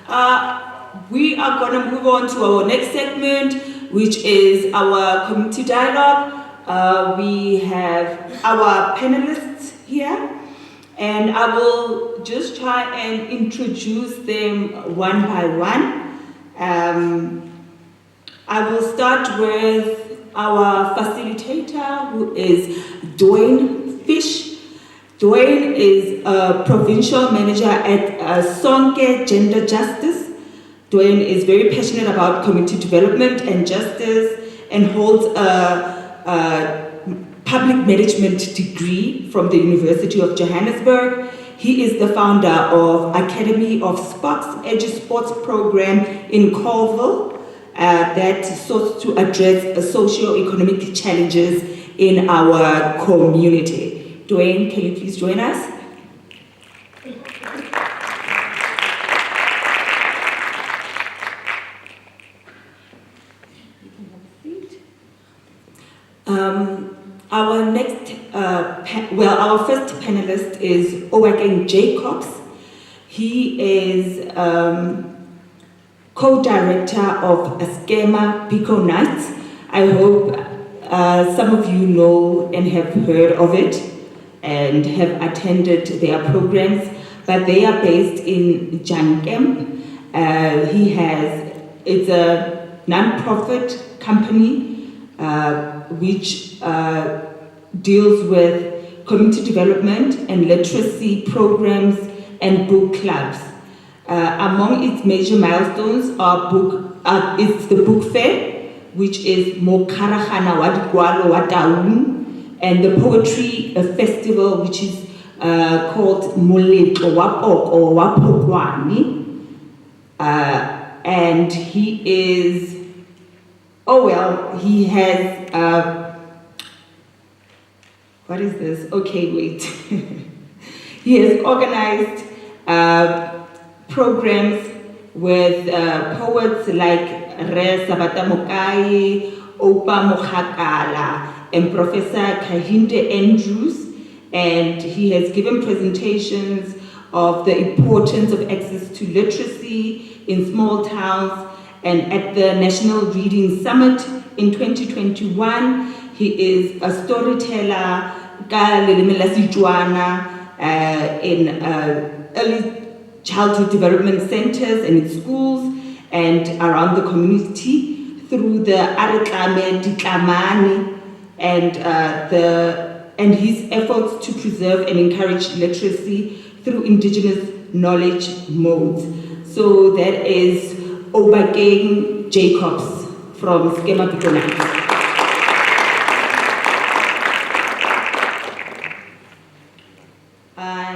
We are going to move on to our next segment, which is our community dialogue. We have our panelists here, and I will just try and introduce them one by one. I will start with our facilitator, who is Dwaine Fischer. Dwaine is a provincial manager at Sonke Gender Justice. Dwaine is very passionate about community development and justice and holds a public management degree from the University of Johannesburg. He is the founder of Academy of Sports, Sports program in Colville that sought to address socio-economic challenges in our community. Dwaine, can you please join us? Our next, our first panelist is Obakeng Jacobs. He is co-director of Schema Pico Nights. I hope some of you know and have heard of it and have attended their programs, but they are based in Jankem. It's a non-profit company which deals with community development and literacy programs and book clubs. Among its major milestones is the book fair, which is Mokaragana Wadikwalo Wataung, and the poetry festival, which is called Moletlo Wapoko Wapokwani. And he is, he has, what is this? Okay, wait. He has organized programs with poets like Re Sabata Mokai, Opa Mohakala, and Professor Kahinde Andrews, and he has given presentations of the importance of access to literacy in small towns. And at the National Reading Summit in 2021, he is a storyteller in early childhood development centers and in schools and around the community through the Aretlame Diklamani and his efforts to preserve and encourage literacy through indigenous knowledge modes. So that is Obakeng Jacobs from Schema Pico Nights.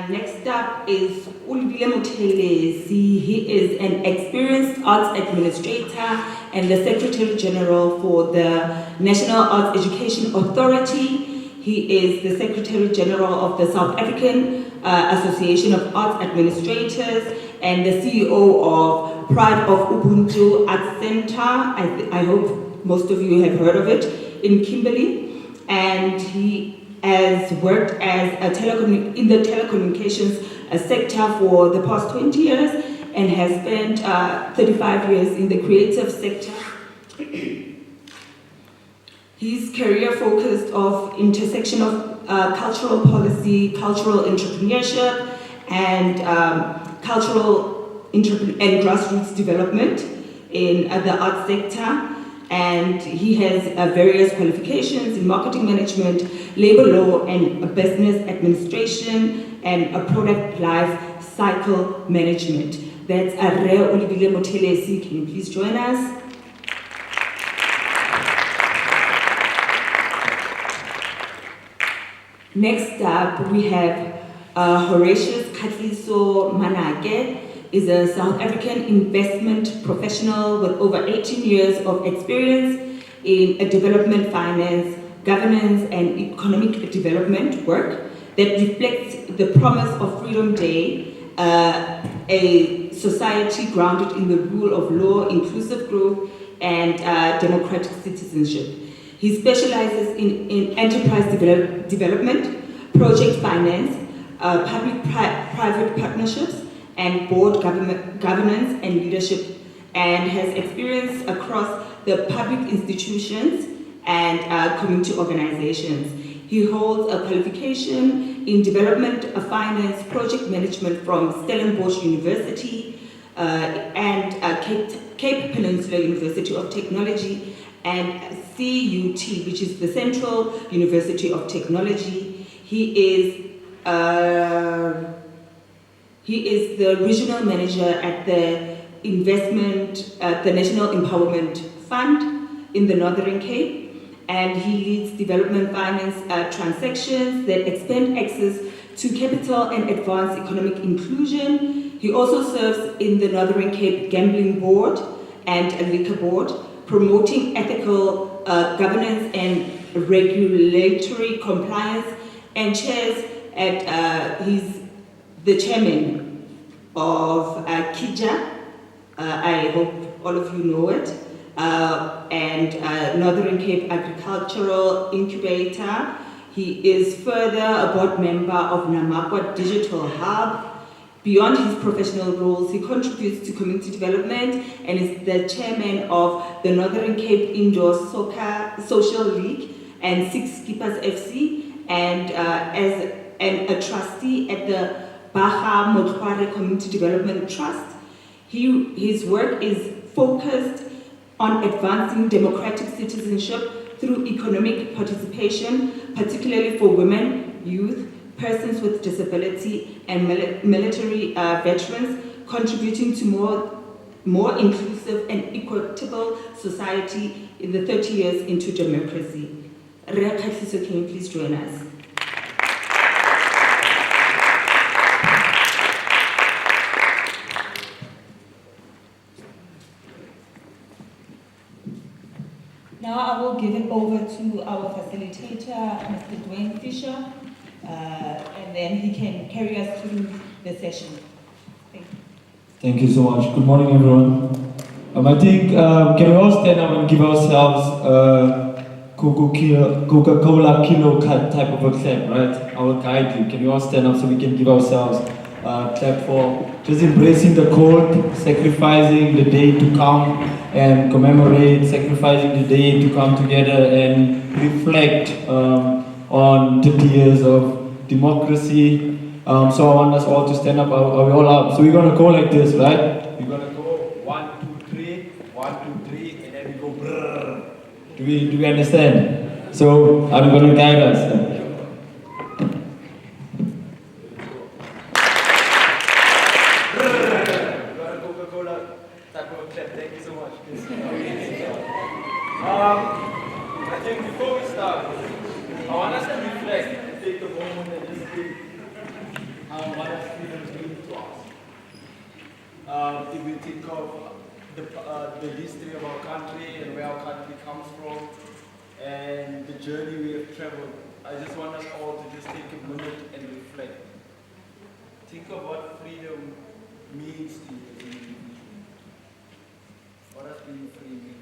Next up is Olebile Mothelesi. He is an experienced arts administrator and the Secretary General for the National Arts Education Authority. He is the Secretary General of the South African Association of Arts Administrators and the CEO of Pride of Ubuntu Arts Center. I hope most of you have heard of it, in Kimberley. And he has worked as in the telecommunications sector for the past 20 years and has spent 35 years in the creative sector. His career focused of intersection of cultural policy, cultural entrepreneurship, and cultural and grassroots development in the arts sector. And he has various qualifications in marketing management, labor law, and business administration, and a product life cycle management. That's Olebile Mothelesi. Can you please join us? Next up, we have Horatius Kgatliso Manake. Is a South African investment professional with over 18 years of experience in development finance, governance, and economic development work that reflects the promise of Freedom Day, a society grounded in the rule of law, inclusive growth, and democratic citizenship. He specializes in enterprise development, project finance, public-private partnerships, and board governance and leadership, and has experience across the public institutions and community organizations. He holds a qualification in development of finance project management from Stellenbosch University and Cape Peninsula University of Technology and CUT, which is the Central University of Technology. He is the regional manager at the the National Empowerment Fund in the Northern Cape, and he leads development finance transactions that expand access to capital and advance economic inclusion. He also serves in the Northern Cape Gambling Board and a Liquor Board, promoting ethical governance and regulatory compliance, and chairs at he's the chairman of KIJA. I hope all of you know it. And Northern Cape Agricultural Incubator. He is further a board member of Namakwa Digital Hub. Beyond his professional roles, he contributes to community development and is the chairman of the Northern Cape Indoor Soccer Social League and Six Keepers FC, and a trustee at the Baha Motware Community Development Trust. His work is focused on advancing democratic citizenship through economic participation, particularly for women, youth, persons with disability, and military veterans, contributing to more inclusive and equitable society in the 30 years into democracy. Kgatliso, can you please join us? Now I will give it over to our facilitator, Mr. Dwaine Fischer, and then he can carry us through the session. Thank you. Thank you so much. Good morning, everyone. I think, can we all stand up and give ourselves Coca-Cola kilo type of a clap, right? I will guide you. Can we all stand up so we can give ourselves a clap for just embracing the code, sacrificing the day to come and commemorate, sacrificing the day to come together and reflect on 30 years of democracy. So I want us all to stand up. Are we all up? So we're going to go like this, right? We're going to go 1, 2, 3, 1, 2, 3, and then we go brrr. Do we understand? So I'm going to guide us. I think before we start, I want us to reflect and take a moment and just think what has freedom mean to us. If we think of the history of our country and where our country comes from and the journey we have traveled, I just want us all to just take a minute and reflect. Think of what freedom means to you as an individual. What does being free mean?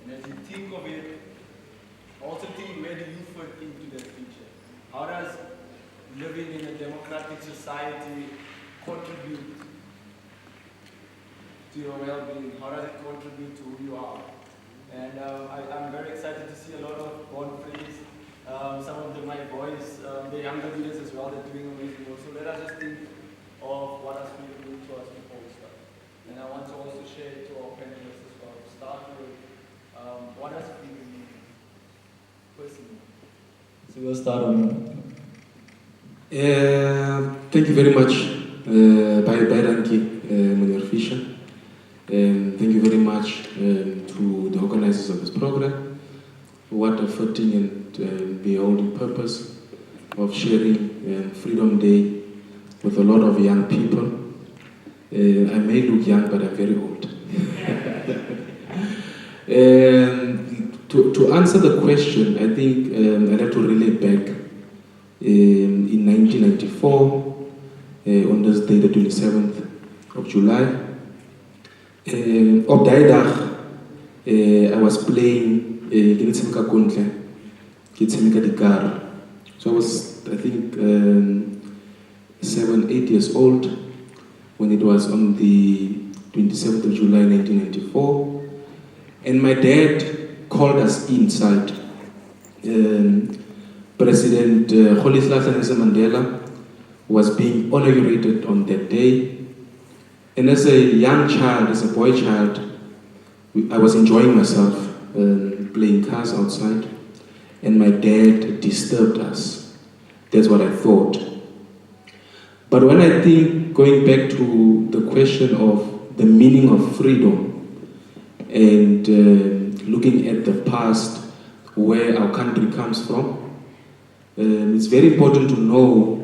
And as you think of it, also think, where do you fit into that picture? How does living in a democratic society contribute to your well-being? How does it contribute to who you are? And I'm very excited to see a lot of born frees. Some of them, my boys, the younger leaders as well, they're doing amazing work. So let us just think of what has freedom mean to us before we start. And I want to also share it to our panelists as well. To start with, what does freedom mean personally? So we'll start on. Thank you very much, Dwaine Fischer. Thank you very much to the organizers of this program. What a fitting and beholding purpose of sharing Freedom Day with a lot of young people. I may look young, but I'm very old. To answer the question, I think I'd have to relate back in 1994, on this day, the 27th of July. Op die dag, I was playing the car. So I was, I think, 7, 8 years old. when it was on the 27th of July 1994. And my dad called us inside. President Kgatliso Mandela was being inaugurated on that day. And as a young child, as a boy child, I was enjoying myself playing cars outside, and my dad disturbed us. That's what I thought. But when I think, going back to the question of the meaning of freedom and looking at the past, where our country comes from, it's very important to know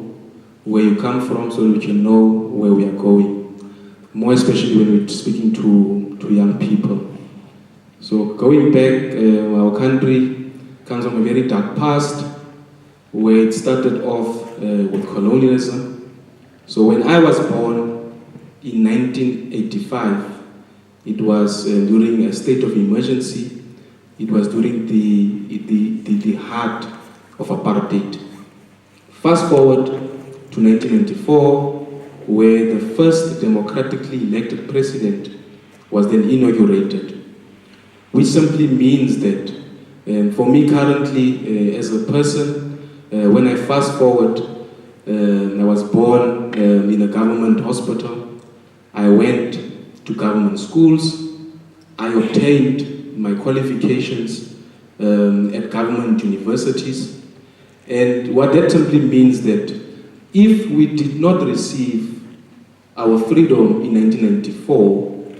where you come from so that we can know where we are going. More especially when we're speaking to young people. So going back, our country comes from a very dark past where it started off with colonialism. So when I was born in 1985, it was during a state of emergency. It was during the heart of apartheid. Fast forward to 1994, where the first democratically elected president was then inaugurated, which simply means that for me currently as a person, when I fast forward, I was born in a government hospital. I went to government schools. I obtained my qualifications at government universities. And what that simply means that if we did not receive our freedom in 1994,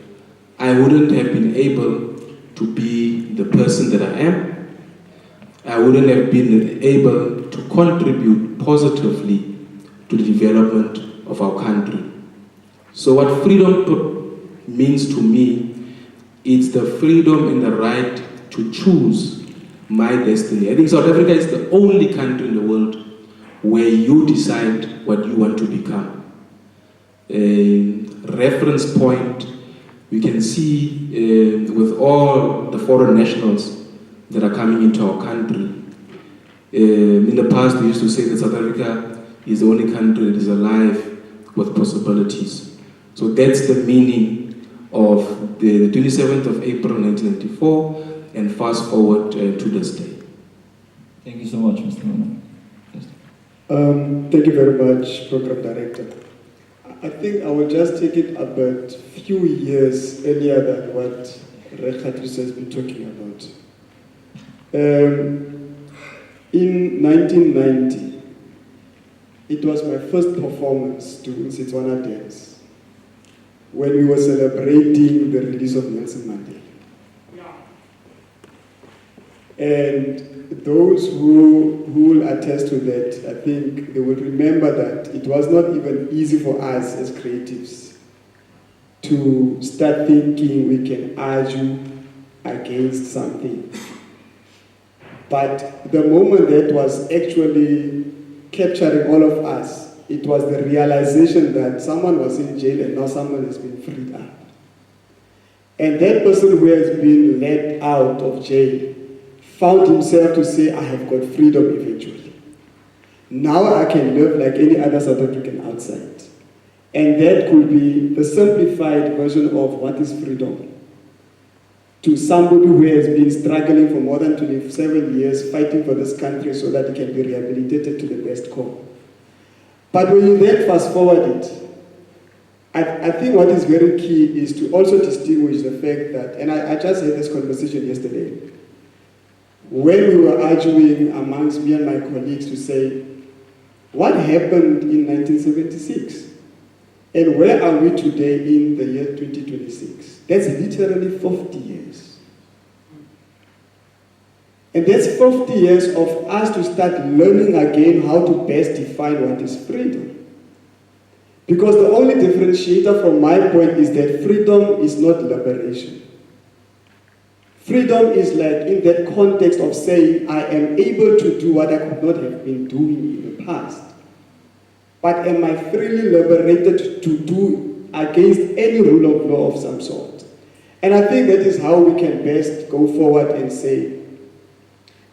I wouldn't have been able to be the person that I am. I wouldn't have been able to contribute positively to the development of our country. So what freedom means to me, it's the freedom and the right to choose my destiny. I think South Africa is the only country in the world where you decide what you want to become. A reference point we can see with all the foreign nationals that are coming into our country. In the past, we used to say that South Africa is the only country that is alive with possibilities. So that's the meaning of the 27th of April 1994, and fast forward to this day. Thank you so much, Mr. Manake. Thank you very much, Program Director. I think I will just take it about a few years earlier than what Kgatliso has been talking about. In 1990, it was my first performance doing Setswana dance when we were celebrating the release of Nelson Mandela. And those who will attest to that, I think they will remember that it was not even easy for us as creatives to start thinking we can argue against something. But the moment that was actually capturing all of us, it was the realization that someone was in jail and now someone has been freed up. And that person who has been let out of jail found himself to say, I have got freedom eventually. Now I can live like any other South African outside. And that could be the simplified version of what is freedom to somebody who has been struggling for more than 27 years, fighting for this country so that he can be rehabilitated to the best core. But when you then fast forward it, I think what is very key is to also distinguish the fact that, and I just had this conversation yesterday, when we were arguing amongst me and my colleagues to say, what happened in 1976? And where are we today in the year 2026? That's literally 50 years. And that's 50 years of us to start learning again how to best define what is freedom. Because the only differentiator from my point is that freedom is not liberation. Freedom is like in that context of saying, I am able to do what I could not have been doing in the past. But am I freely liberated to do against any rule of law of some sort? And I think that is how we can best go forward and say,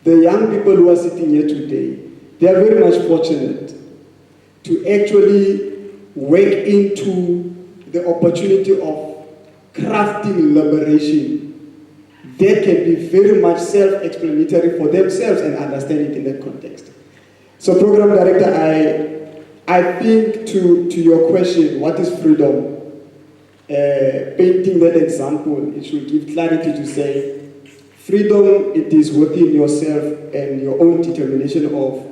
the young people who are sitting here today, they are very much fortunate to actually work into the opportunity of crafting liberation that can be very much self-explanatory for themselves and understand it in that context. So, Program Director, I think to your question, what is freedom? Painting that example, it should give clarity to say, freedom, it is within yourself and your own determination of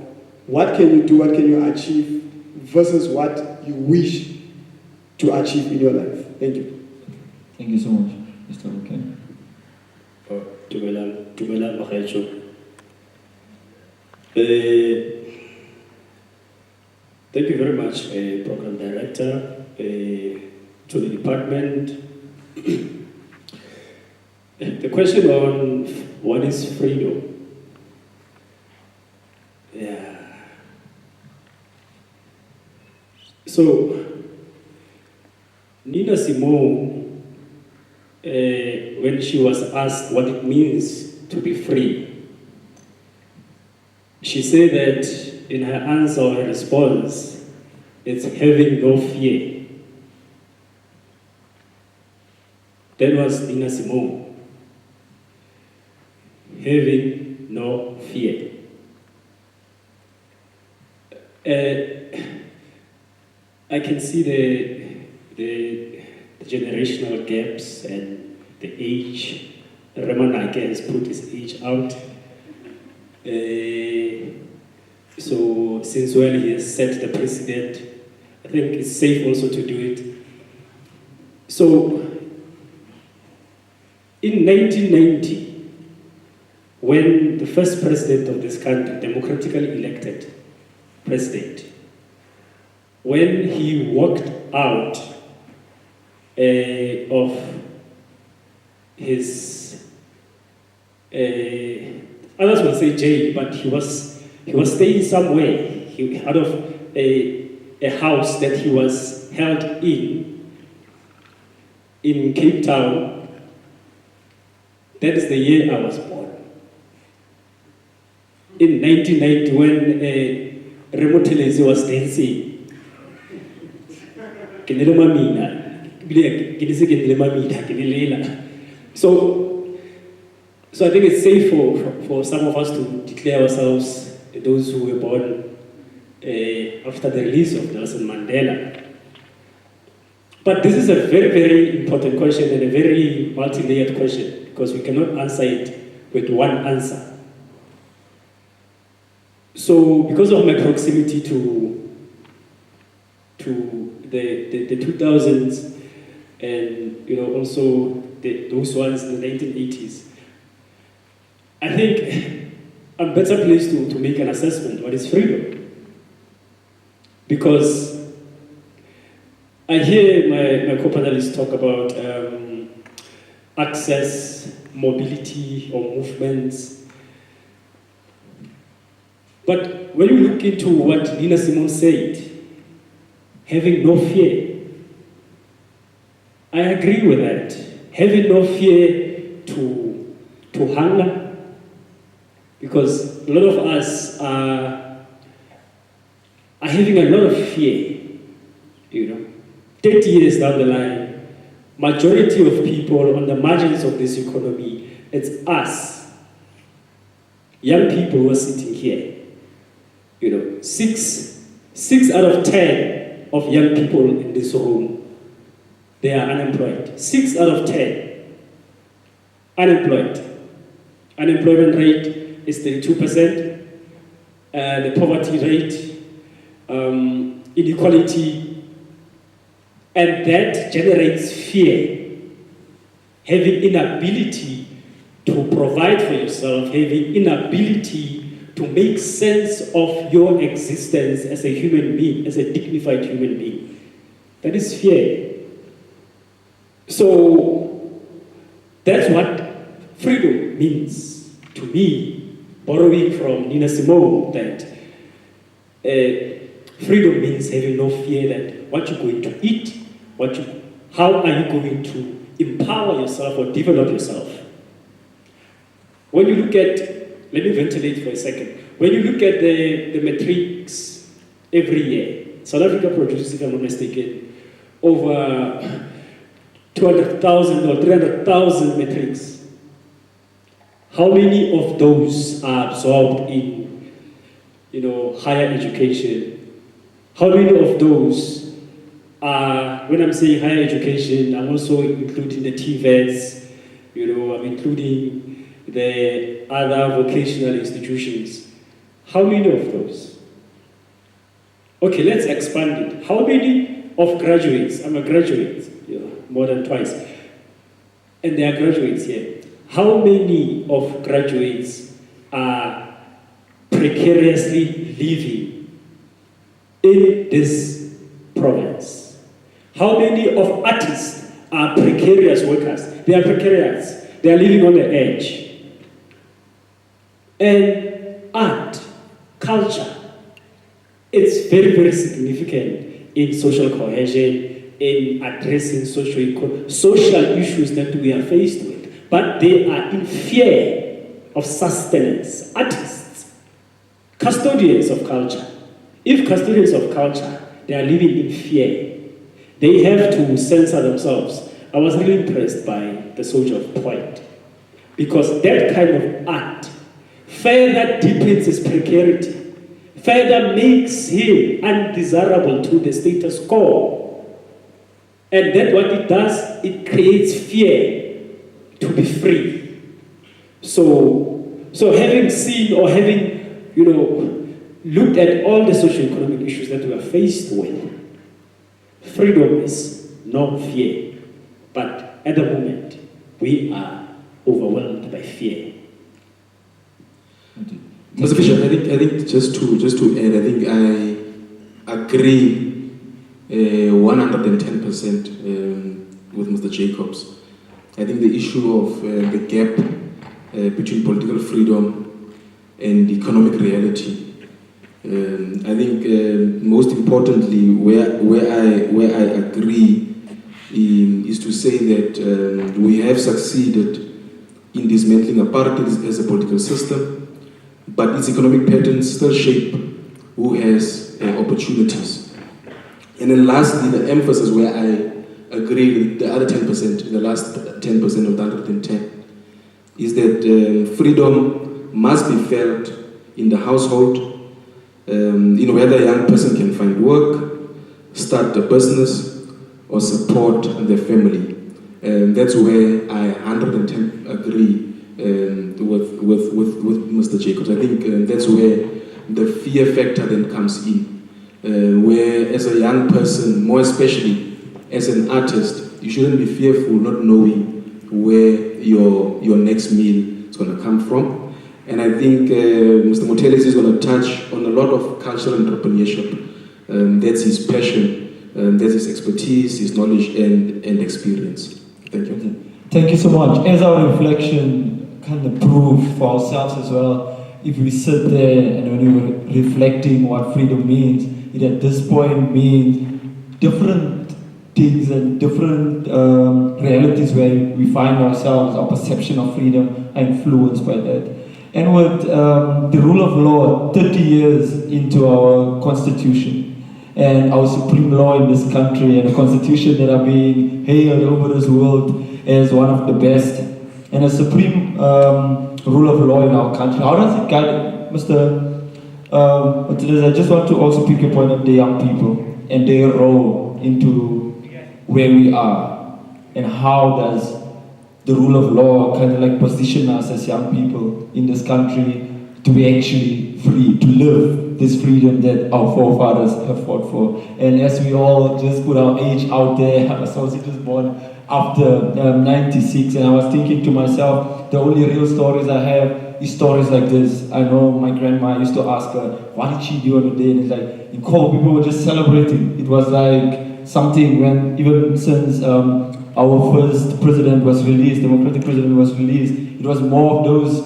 what can you do, what can you achieve, versus what you wish to achieve in your life. Thank you. Thank you so much, Mr. Obakeng. Dumelang Bagaetsho. Thank you very much, Program Director, to the department. The question on what is freedom? Yeah. So, Nina Simone, when she was asked what it means to be free, she said that in her answer or her response, it's having no fear. That was Nina Simone. Having no fear. I can see the generational gaps and the age. Manake has put his age out. So since when he has set the precedent, I think it's safe also to do it. So in 1990, when the first president of this country, democratically elected president, when he walked out of his, others will say jail, but he was staying somewhere, out of a house that he was held in Cape Town. That is the year I was born. In 1990, when Mothelesi was dancing, so I think it's safe for some of us to declare ourselves those who were born after the release of Nelson Mandela. But this is a very, very important question and a very multi-layered question, because we cannot answer it with one answer. So, because of my proximity to the 2000s and also those ones in the 1980s, I think I'm better placed to make an assessment what is freedom. Because I hear my co-panelists talk about access, mobility, or movements. But when you look into what Nina Simone said, having no fear, I agree with that. Having no fear to hunger, because a lot of us are having a lot of fear, 30 years down the line, majority of people on the margins of this economy, it's us, young people who are sitting here. 6 out of 10 of young people in this room, they are unemployed. 6 out of 10 unemployed. Unemployment rate is 32%. The poverty rate, inequality, and that generates fear. Having inability to provide for yourself, having inability to make sense of your existence as a human being, as a dignified human being. That is fear. So that's what freedom means to me, borrowing from Nina Simone, that freedom means having no fear that what you're going to eat, how are you going to empower yourself or develop yourself. When you look at, let me ventilate for a second. When you look at the metrics every year, South Africa produces, if I'm not mistaken, over 200,000 or 300,000 matrics. How many of those are absorbed in, higher education? How many of those are, when I'm saying higher education, I'm also including the TVETs, I'm including the other vocational institutions. How many of those? Okay, let's expand it. How many of graduates? I'm a graduate, more than twice. And there are graduates here. How many of graduates are precariously living in this province? How many of artists are precarious workers? They are precarious. They are living on the edge. And art, culture, it's very, very significant in social cohesion, in addressing social issues that we are faced with. But they are in fear of sustenance. Artists, custodians of culture. If custodians of culture, they are living in fear. They have to censor themselves. I was really impressed by the Soldier of Pride, because that kind of art further deepens his precarity, further makes him undesirable to the status quo. And then what it does, it creates fear to be free. So having seen or having, looked at all the socio-economic issues that we are faced with, freedom is no fear. But at the moment, we are overwhelmed by fear. Mr. Fischer, I think just to add, I think I agree 110% with Mr. Jacobs. I think the issue of the gap between political freedom and economic reality. I think most importantly, where I agree is to say that we have succeeded in dismantling apartheid as a political system, but its economic patterns still shape who has opportunities. And then lastly, the emphasis where I agree with the other 10%, the last 10% of the 110, is that freedom must be felt in the household, whether a young person can find work, start a business, or support their family. That's where I 110 agree with Mr. Jacobs. I think that's where the fear factor then comes in, where as a young person, more especially as an artist, you shouldn't be fearful not knowing where your next meal is going to come from. And I think Mr. Mothelesi is going to touch on a lot of cultural entrepreneurship. That's his passion. That's his expertise, his knowledge, and experience. Thank you. Thank you so much. As our reflection kind of proved for ourselves as well, if we sit there and when we were reflecting what freedom means, it at this point means different things and different realities where we find ourselves, our perception of freedom are influenced by that. And with the rule of law 30 years into our constitution, and our supreme law in this country, and a constitution that are being hailed over this world as one of the best, and a supreme rule of law in our country. How does it guide, Mr. Mothelesi? I just want to also pick a point on the young people and their role into where we are, and how does the rule of law kind of like position us as young people in this country to be actually free, to live this freedom that our forefathers have fought for. And as we all just put our age out there, I was just born after 96, and I was thinking to myself, the only real stories I have is stories like this. I know my grandma used to ask her, what did she do on the day? And it's like, in Congo, people were just celebrating. It was like something when, even since our first president was released, democratic president was released, it was more of those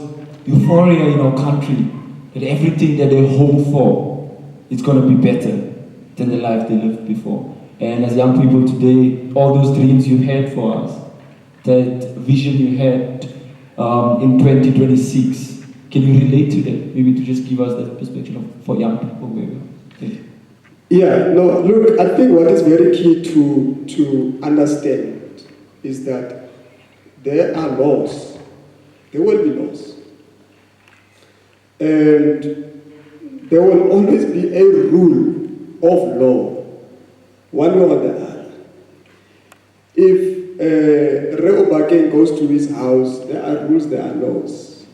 euphoria in our country, that everything that they hope for is going to be better than the life they lived before. And as young people today, all those dreams you had for us, that vision you had in 2026, can you relate to that? Maybe to just give us that perspective for young people where we are. Yeah, no, look, I think what is very key to understand is that there are laws. There will be laws. And there will always be a rule of law, one way or the other. If Re Obakeng goes to his house, there are rules, there are laws.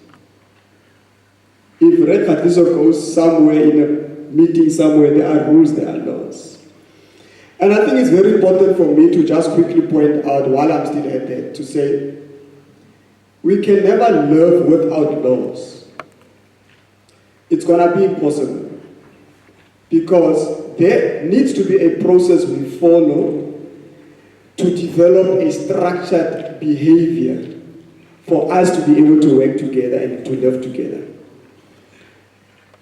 If Re Kgatliso goes somewhere in a meeting somewhere, there are rules, there are laws. And I think it's very important for me to just quickly point out, while I'm still at that, to say, we can never live without laws. It's going to be impossible. Because there needs to be a process we follow to develop a structured behavior for us to be able to work together and to live together.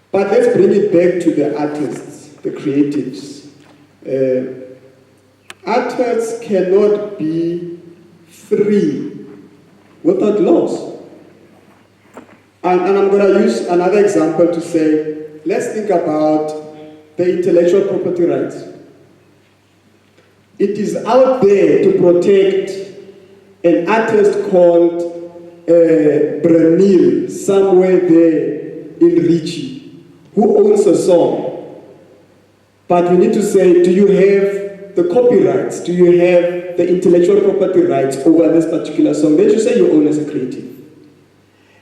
But let's bring it back to the artists, the creatives. Artists cannot be free without laws. And I'm going to use another example to say, let's think about the intellectual property rights. It is out there to protect an artist called Branil, somewhere there in Richie, who owns a song. But we need to say, do you have the copyrights? Do you have the intellectual property rights over this particular song that you say you own as a creative?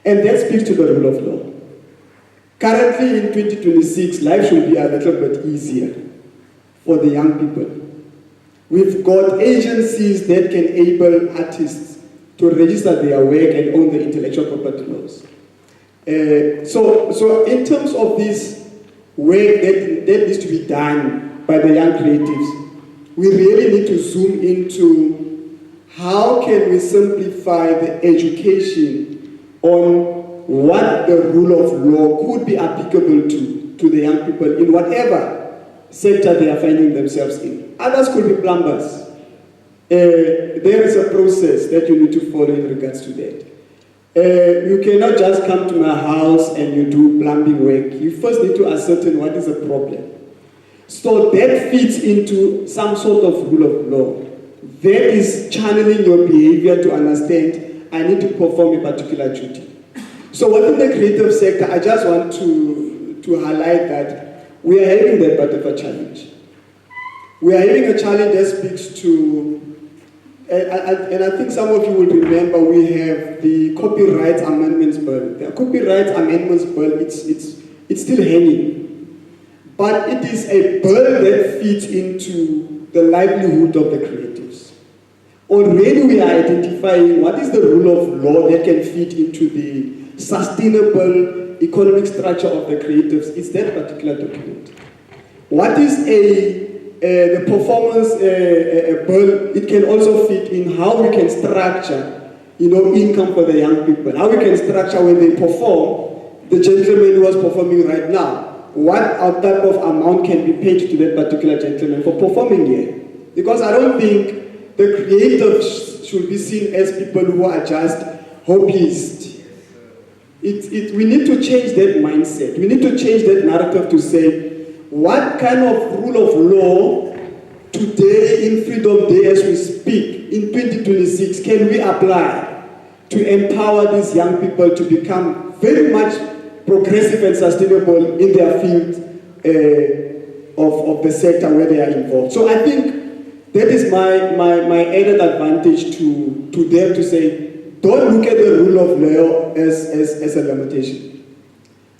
And that speaks to the rule of law. Currently in 2026, life should be a little bit easier for the young people. We've got agencies that can enable artists to register their work and own the intellectual property laws. So in terms of this work that needs to be done by the young creatives, we really need to zoom into how can we simplify the education on what the rule of law could be applicable to the young people in whatever sector they are finding themselves in. Others could be plumbers. There is a process that you need to follow in regards to that. You cannot just come to my house and you do plumbing work. You first need to ascertain what is the problem. So that fits into some sort of rule of law. That is channeling your behavior to understand, I need to perform a particular duty. So within the creative sector, I just want to highlight that we are having that part of a challenge. We are having a challenge that speaks to, and I think some of you will remember, we have the Copyright Amendments Bill. The Copyright Amendments Bill, it's still hanging. But it is a bill that fits into the livelihood of the creatives. Already we are identifying what is the rule of law that can fit into the sustainable economic structure of the creatives. It's that particular document. What is the performance bill? It can also fit in how we can structure, income for the young people. How we can structure when they perform, the gentleman who was performing right now, what type of amount can be paid to that particular gentleman for performing here? Because I don't think the creatives should be seen as people who are just hobbyists. We need to change that mindset. We need to change that narrative to say, what kind of rule of law today in Freedom Day as we speak, in 2026, can we apply to empower these young people to become very much progressive and sustainable in their field of the sector where they are involved? So I think that is my added advantage to them to say, don't look at the rule of law as a limitation.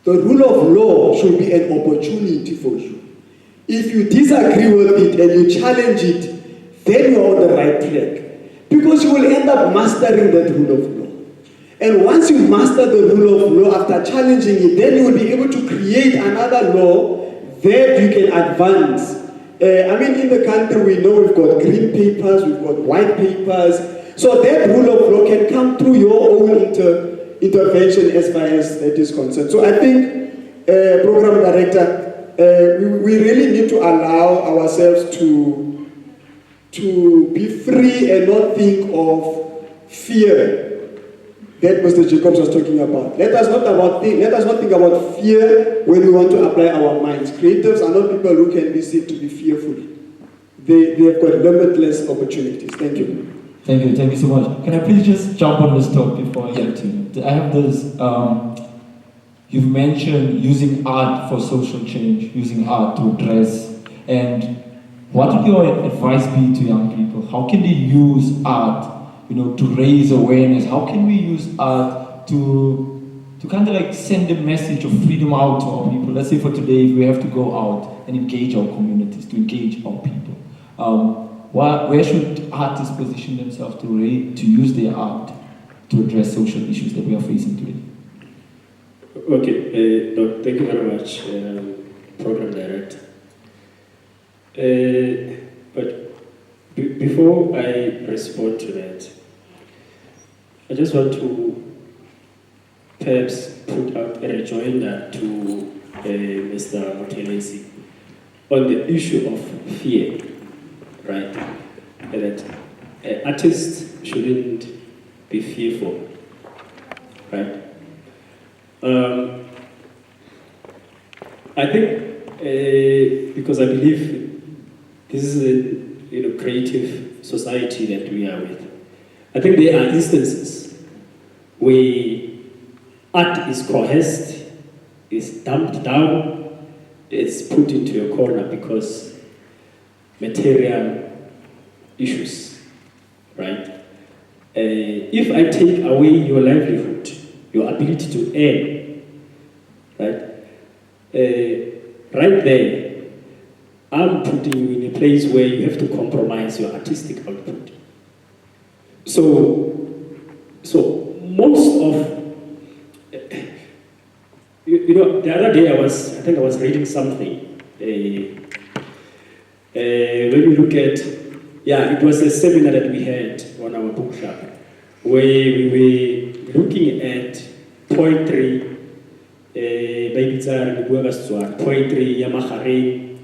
The rule of law should be an opportunity for you. If you disagree with it and you challenge it, then you're on the right track. Because you will end up mastering that rule of law. And once you master the rule of law after challenging it, then you will be able to create another law that you can advance. In the country we know we've got green papers, we've got white papers. So that rule of law can come through your own intervention as far as that is concerned. So I think, Program Director, we really need to allow ourselves to be free and not think of fear that Mr. Jacobs was talking about. Let us not think about fear when we want to apply our minds. Creatives are not people who can be seen to be fearful. They have got limitless opportunities. Thank you. Thank you so much. Can I please just jump on this talk before I get to? I have this. You've mentioned using art for social change, using art to address. And what would your advice be to young people? How can they use art, to raise awareness? How can we use art to kind of like send a message of freedom out to our people? Let's say for today, if we have to go out and engage our communities, to engage our people. Where should artists position themselves to use their art to address social issues that we are facing today? Okay, no, thank you very much, Program Director. But before I respond to that, I just want to perhaps put out a rejoinder to Mr. Mothelesi on the issue of fear, right? That artists shouldn't be fearful, right? I think because I believe this is a creative society that we are with. I think there are instances where art is coerced, is dumped down, it's put into a corner because material issues, right? If I take away your livelihood, your ability to earn, right? Right there, I'm putting you in a place where you have to compromise your artistic output. So most of, the other day I was reading something. When we look at, it was a seminar that we had on our book club, where we were looking at poetry, poetry ya magareng,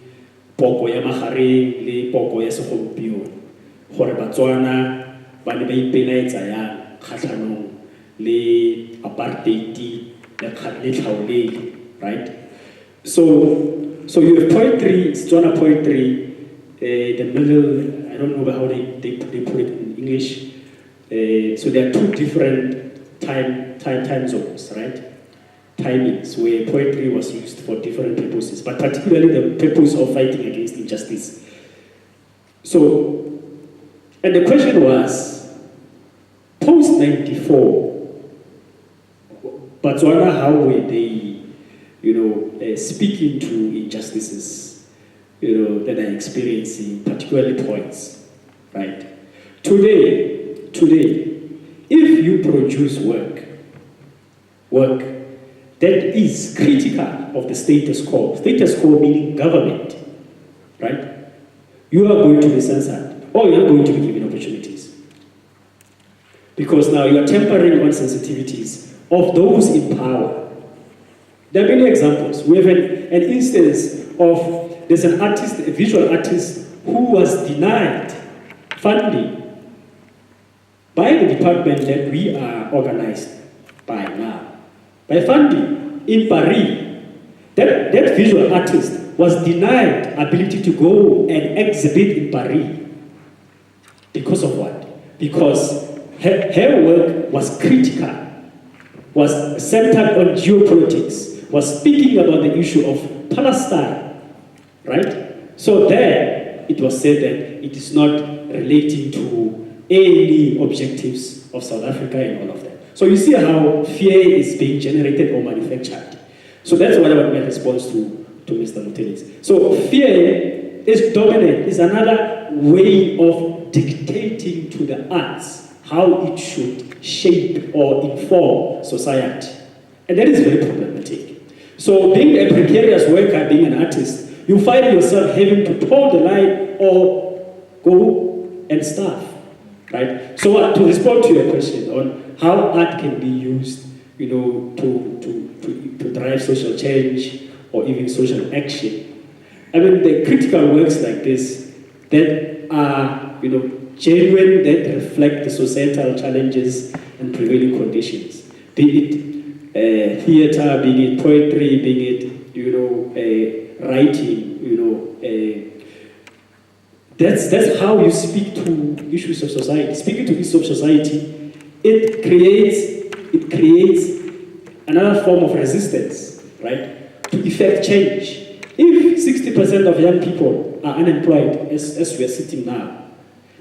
poko ya magareng le poko ya segompieno, gore Batswana ba ne ba ipelaetsa yang kgatlhanong le apartheid le tlhaolele, right? So you have poetry, Setswana poetry, the middle, I don't know how they put it in English. So there are two different time zones, right? Timings where poetry was used for different purposes, but particularly the purpose of fighting against injustice. So, and the question was, post-94, Botswana, how were they, speaking to injustices, that are experiencing, particularly poets, right? Today, if you produce work that is critical of the status quo meaning government, right? You are going to be censored, or you are going to be given opportunities. Because now you are tampering on sensitivities of those in power. There are many examples. We have an instance of, there's an artist, a visual artist, who was denied funding by the department that we are organized by now. By funding in Paris, that visual artist was denied ability to go and exhibit in Paris. Because of what? Because her work was critical, was centered on geopolitics, was speaking about the issue of Palestine, right? So there, it was said that it is not relating to any objectives of South Africa and all of that. So you see how fear is being generated or manufactured. So that's what my response to Mr. Mothelesi. So fear is dominant, is another way of dictating to the arts how it should shape or inform society. And that is very problematic. So being a precarious worker, being an artist, you find yourself having to toe the line or go and starve, right? So to respond to your question on how art can be used, to drive social change or even social action. I mean, the critical works like this that are, genuine, that reflect the societal challenges and prevailing conditions. Be it theatre, be it poetry, be it, writing, that's how you speak to issues of society. Speaking to issues of society, it creates another form of resistance, right, to effect change. If 60% of young people are unemployed, as we are sitting now,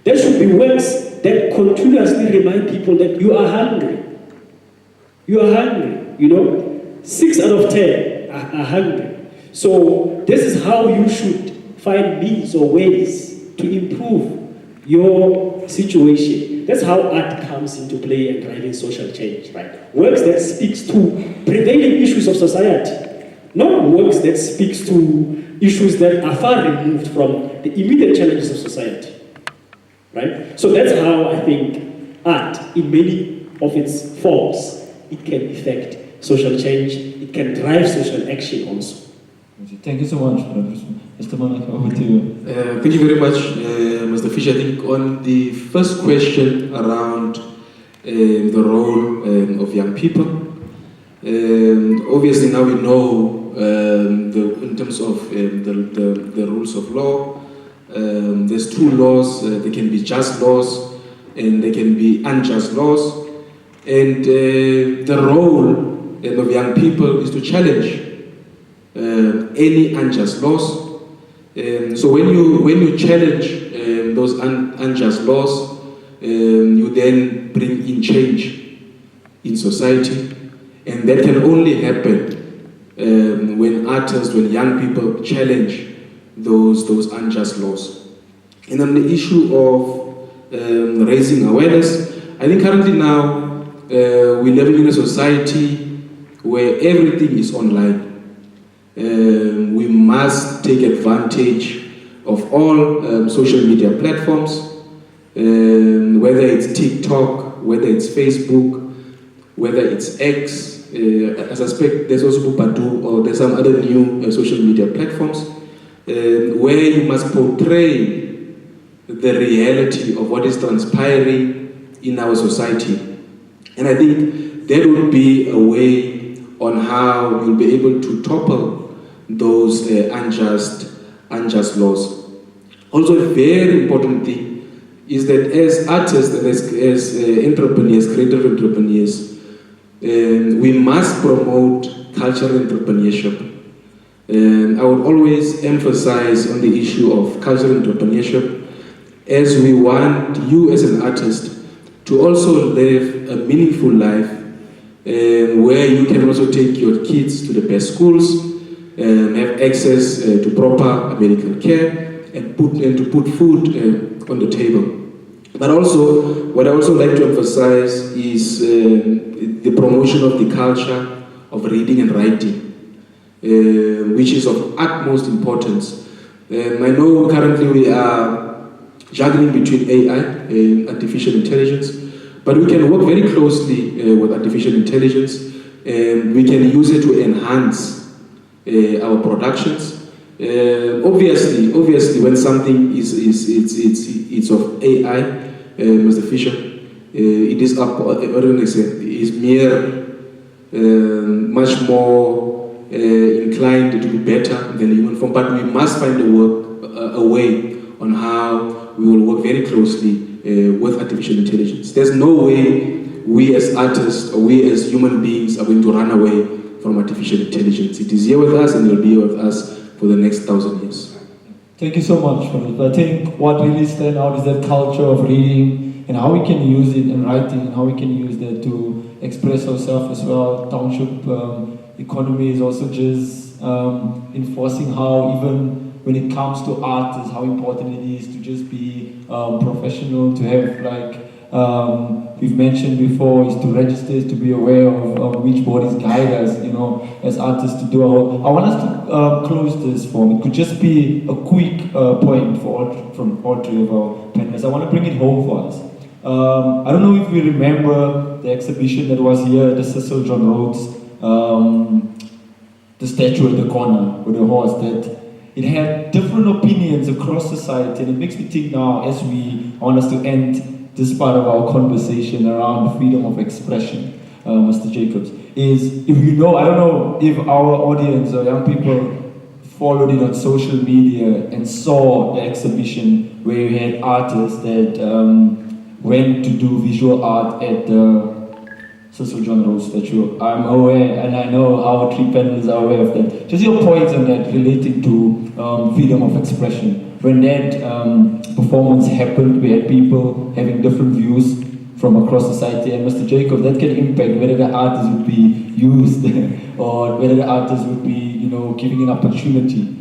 there should be works that continuously remind people that you are hungry. You are hungry, 6 out of 10 are hungry. So this is how you should find means or ways to improve your situation. That's how art comes into play and driving social change, right? Works that speaks to prevailing issues of society, not works that speaks to issues that are far removed from the immediate challenges of society, right? So that's how I think art, in many of its forms, it can effect social change, it can drive social action also. Thank you so much, Mr. Manake, over to you. Thank you very much, Mr. Fischer. I think on the first question around the role of young people, obviously now we know in terms of the rules of law, there's 2 laws. There can be just laws and there can be unjust laws. And the role of young people is to challenge any unjust laws. So when you challenge those unjust laws, you then bring in change in society, and that can only happen when artists, when young people challenge those unjust laws. And on the issue of raising awareness, I think currently now we're living in a society where everything is online. We must take advantage of all social media platforms, whether it's TikTok, whether it's Facebook, whether it's X. I suspect there's also Baard, or there's some other new social media platforms, where you must portray the reality of what is transpiring in our society. And I think that would be a way on how you'll be able to topple those unjust laws. Also, a very important thing is that as artists and as entrepreneurs, creative entrepreneurs, we must promote cultural entrepreneurship. I would always emphasize on the issue of cultural entrepreneurship, as we want you as an artist to also live a meaningful life, where you can also take your kids to the best schools, have access to proper medical care, and to put food on the table. But also, what I also like to emphasize is the promotion of the culture of reading and writing, which is of utmost importance. I know currently we are juggling between AI and artificial intelligence, but we can work very closely with artificial intelligence, and we can use it to enhance our productions. Obviously, when something is of AI, Mr. Fischer, it is up. Is much more inclined to be better than the human form. But we must find a way on how we will work very closely with artificial intelligence. There's no way we as artists or we as human beings are going to run away from artificial intelligence. It is here with us and it will be here with us for the next 1,000 years. Thank you so much for it. I think what really stands out is that culture of reading and how we can use it in writing and how we can use that to express ourselves as well. Township economy is also just enforcing how even when it comes to art is how important it is to just be professional, to have we've mentioned before, is to register, is to be aware of which bodies guide us, as artists to do our. I want us to close this forum. It could just be a quick point from all 3 of our panelists. I want to bring it home for us. I don't know if we remember the exhibition that was here, the Cecil John Rhodes, the statue at the corner with the horse that it had different opinions across society, and it makes me think now, as we want us to end this part of our conversation around freedom of expression, Mr. Jacobs, is if you know, I don't know if our audience or young people followed it on social media and saw the exhibition where you had artists that went to do visual art at the Cecil John Rose statue. I'm aware, and I know our three panelists are aware of that. Just your points on that relating to freedom of expression. When that performance happened, we had people having different views from across society, and Mr. Jacobs, that can impact whether the artist would be used or whether the artist would be, giving an opportunity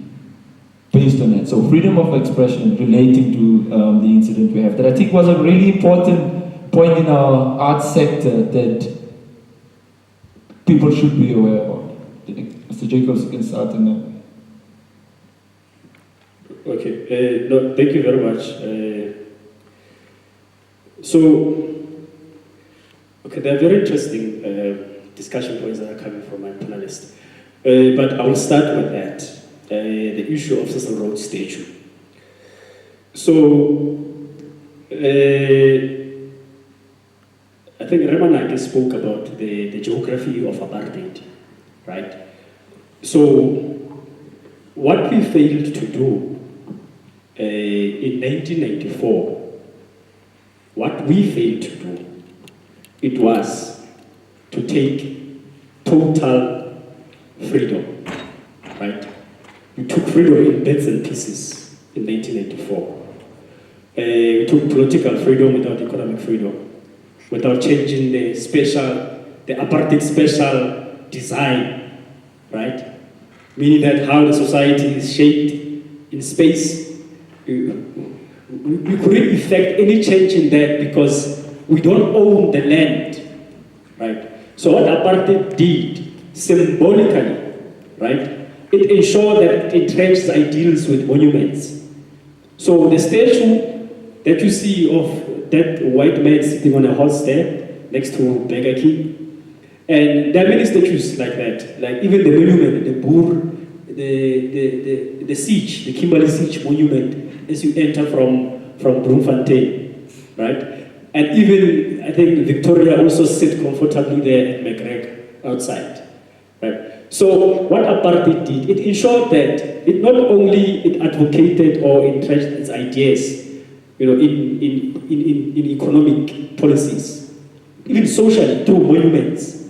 based on that. So freedom of expression relating to the incident we have, that I think was a really important point in our art sector that people should be aware of. Mr. Jacobs, you can start on that. Okay, no, thank you very much. Okay, there are very interesting discussion points that are coming from my panelists. But I will start with that, the issue of Cecil Rhodes statue. So, I think Manake spoke about the geography of apartheid, right? So, what we failed to do in 1994, what we failed to do, it was to take total freedom, right? We took freedom in bits and pieces in 1994. We took political freedom without economic freedom, without changing the apartheid special design, right? Meaning that how the society is shaped in space, we couldn't effect any change in that because we don't own the land, right? So what apartheid did, symbolically, right, it ensured that it entrenched ideals with monuments. So the statue that you see of that white man sitting on a horse there, next to Burger King, and there are many statues like that, like even the monument, the Baard, the siege, the Kimberley Siege monument, as you enter from Bloemfontein, right? And even, I think Victoria also sit comfortably there at McGregor outside, right? So what apartheid did, it ensured that it not only it advocated or entrenched its ideas, in economic policies, even socially through monuments,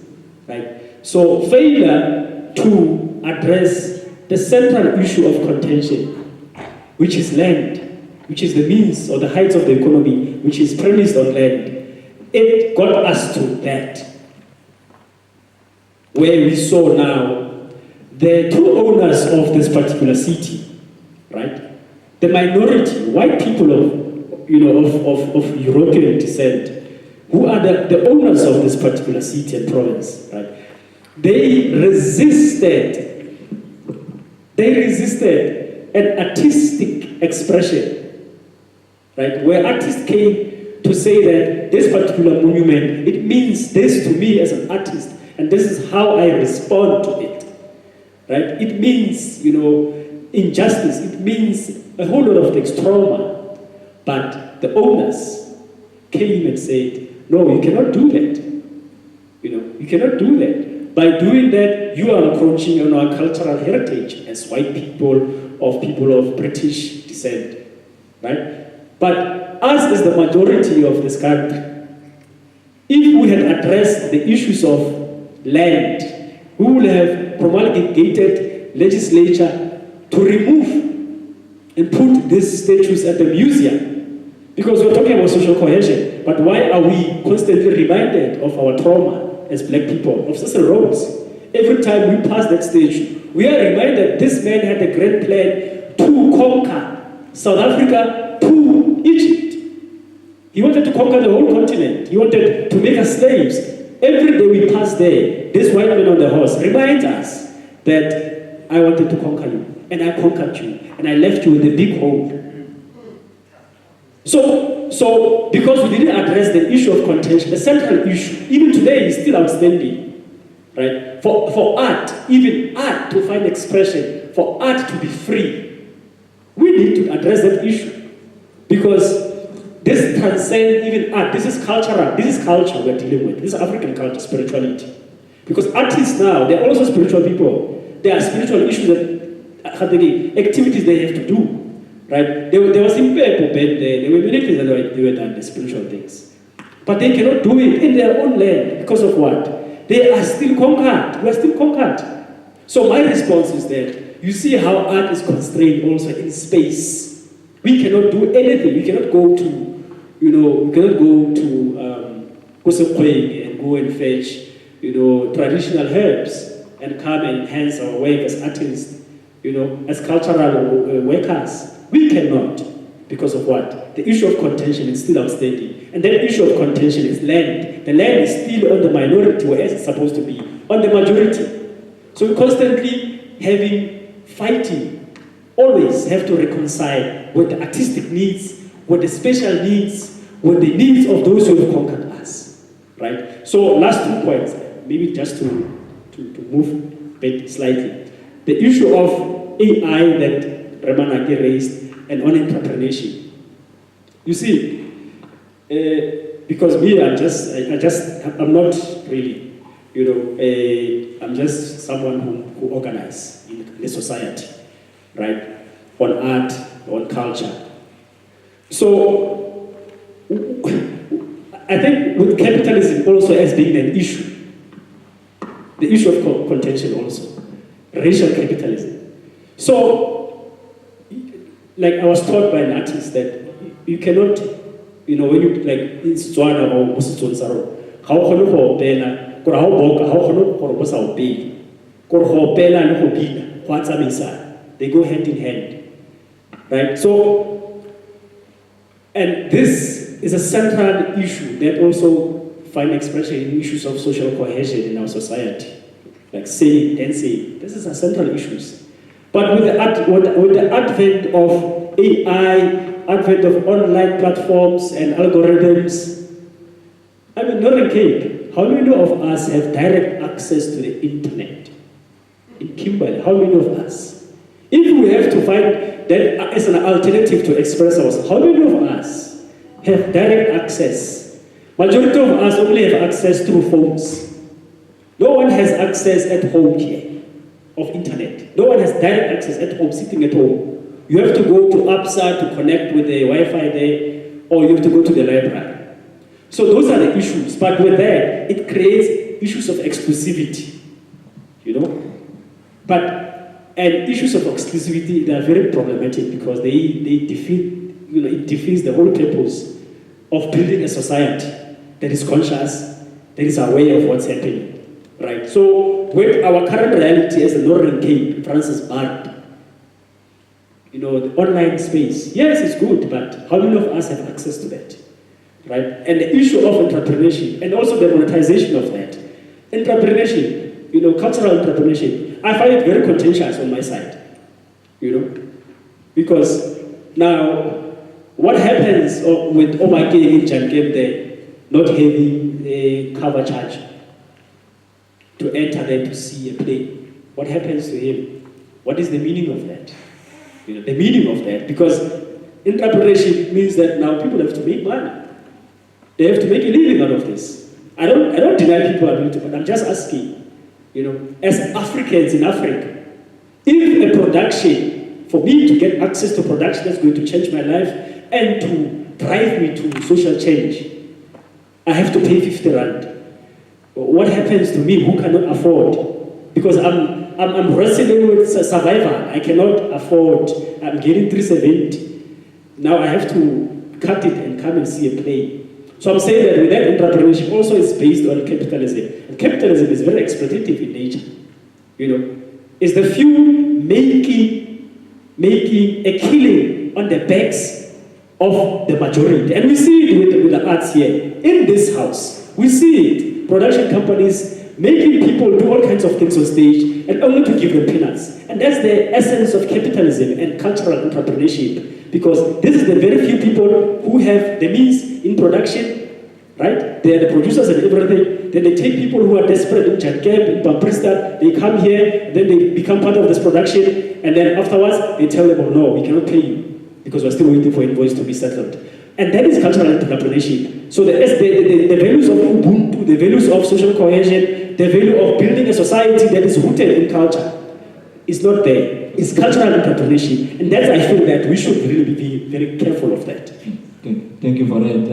right? So failure to address the central issue of contention, which is land, which is the means or the heights of the economy, which is premised on land, it got us to that. Where we saw now the true owners of this particular city, right? The minority, white people of European descent, who are the owners of this particular city and province, right? They resisted an artistic expression, right? Where artists came to say that this particular monument, it means this to me as an artist, and this is how I respond to it, right? It means, injustice. It means a whole lot of things, trauma. But the owners came and said, no, you cannot do that. You cannot do that. By doing that, you are encroaching on our cultural heritage as white people of British descent, right? But us as the majority of this country, if we had addressed the issues of land, we would have promulgated legislature to remove and put these statues at the museum. Because we're talking about social cohesion, but why are we constantly reminded of our trauma as black people, of Cecil Rhodes? Every time we pass that statue, we are reminded this man had a great plan to conquer South Africa to Egypt. He wanted to conquer the whole continent. He wanted to make us slaves. Every day we pass there, this white man on the horse reminds us that I wanted to conquer you, and I conquered you, and I left you with a big hole. So because we didn't address the issue of contention, the central issue, even today, is still outstanding, right? For art, even art to find expression, for art to be free, We need to address that issue because this transcends even art. This is cultural. This is culture we're dealing with. This is African culture, spirituality. Because artists now, they're also spiritual people. There are spiritual issues that activities they have to do, right? There was in people back there were many things that they were done, the spiritual things. But they cannot do it in their own land because of what? They are still conquered. We are still conquered. So my response is that you see how art is constrained also in space. We cannot do anything. We cannot go to, we cannot go to Kosekweng and go and fetch, traditional herbs and come and enhance our work as artists, as cultural workers. We cannot because of what? The issue of contention is still outstanding. And that issue of contention is land. The land is still on the minority, whereas it's supposed to be on the majority. So we constantly fighting, always have to reconcile with the artistic needs, with the special needs, with the needs of those who have conquered us, right? So last 2 points, maybe just to move back slightly. The issue of AI that Manake raised and on entrepreneurship. You see, because me, I'm not really, I'm just someone who organizes in the society, right? On art, on culture. So, I think with capitalism also as being an issue, the issue of contention also, racial capitalism. So, like I was taught by an artist that you cannot, when you, like, in Setswana or Mosetswana, how can you bela, kore ha o boka, how can you kore bosa o pele, kore ho bela le ho bina, ho atsamisa, they go hand in hand, right? So, and this is a central issue that also find expression in issues of social cohesion in our society, like saying, dancing. This is a central issues. But with the advent of AI, advent of online platforms and algorithms, I mean, Northern Cape, how many of us have direct access to the internet? In Kimberley, how many of us? If we have to find that as an alternative to express ourselves, how many of us have direct access? Majority of us only have access through phones. No one has access at home here of internet. No one has direct access at home, sitting at home. You have to go to APSA to connect with the Wi-Fi there, or you have to go to the library. So those are the issues. But with that, it creates issues of exclusivity, And issues of exclusivity, they are very problematic because they defeat, it defeats the whole purpose of building a society that is conscious, that is aware of what's happening, right? So with our current reality as the Northern Cape, Francis Baard, the online space, yes, it's good, but how many of us have access to that, right? And the issue of entrepreneurship and also the monetization of that. Entrepreneurship, cultural entrepreneurship, I find it very contentious on my side, because now what happens with Obakeng Jacobs there not having a cover charge to enter there to see a play? What happens to him? What is the meaning of that? The meaning of that, because entrepreneurship means that now people have to make money. They have to make a living out of this. I don't deny people ability, but I'm just asking, as Africans in Africa, if a production, for me to get access to production that's going to change my life and to drive me to social change, I have to pay 50 rand. What happens to me who cannot afford? Because I'm wrestling with survival. I cannot afford. I'm getting 370. Now I have to cut it and come and see a play. So I'm saying that with that entrepreneurship also is based on capitalism. And capitalism is very exploitative in nature. It's the few making a killing on the backs of the majority. And we see it with the arts here. In this house, we see it. Production companies making people do all kinds of things on stage and only to give them peanuts. And that's the essence of capitalism and cultural entrepreneurship. Because this is the very few people who have the means in production, right? They are the producers and everything. Then they take people who are desperate in Jacqueline, in Bamprista, they come here, and then they become part of this production, and then afterwards, they tell them, oh no, we cannot pay you, because we're still waiting for invoice to be settled. And that is cultural entrepreneurship. So the values of Ubuntu, the values of social cohesion, the value of building a society that is rooted in culture is not there. It's cultural entrepreneurship. And that's, I feel that we should really be very careful of that. Thank you for that.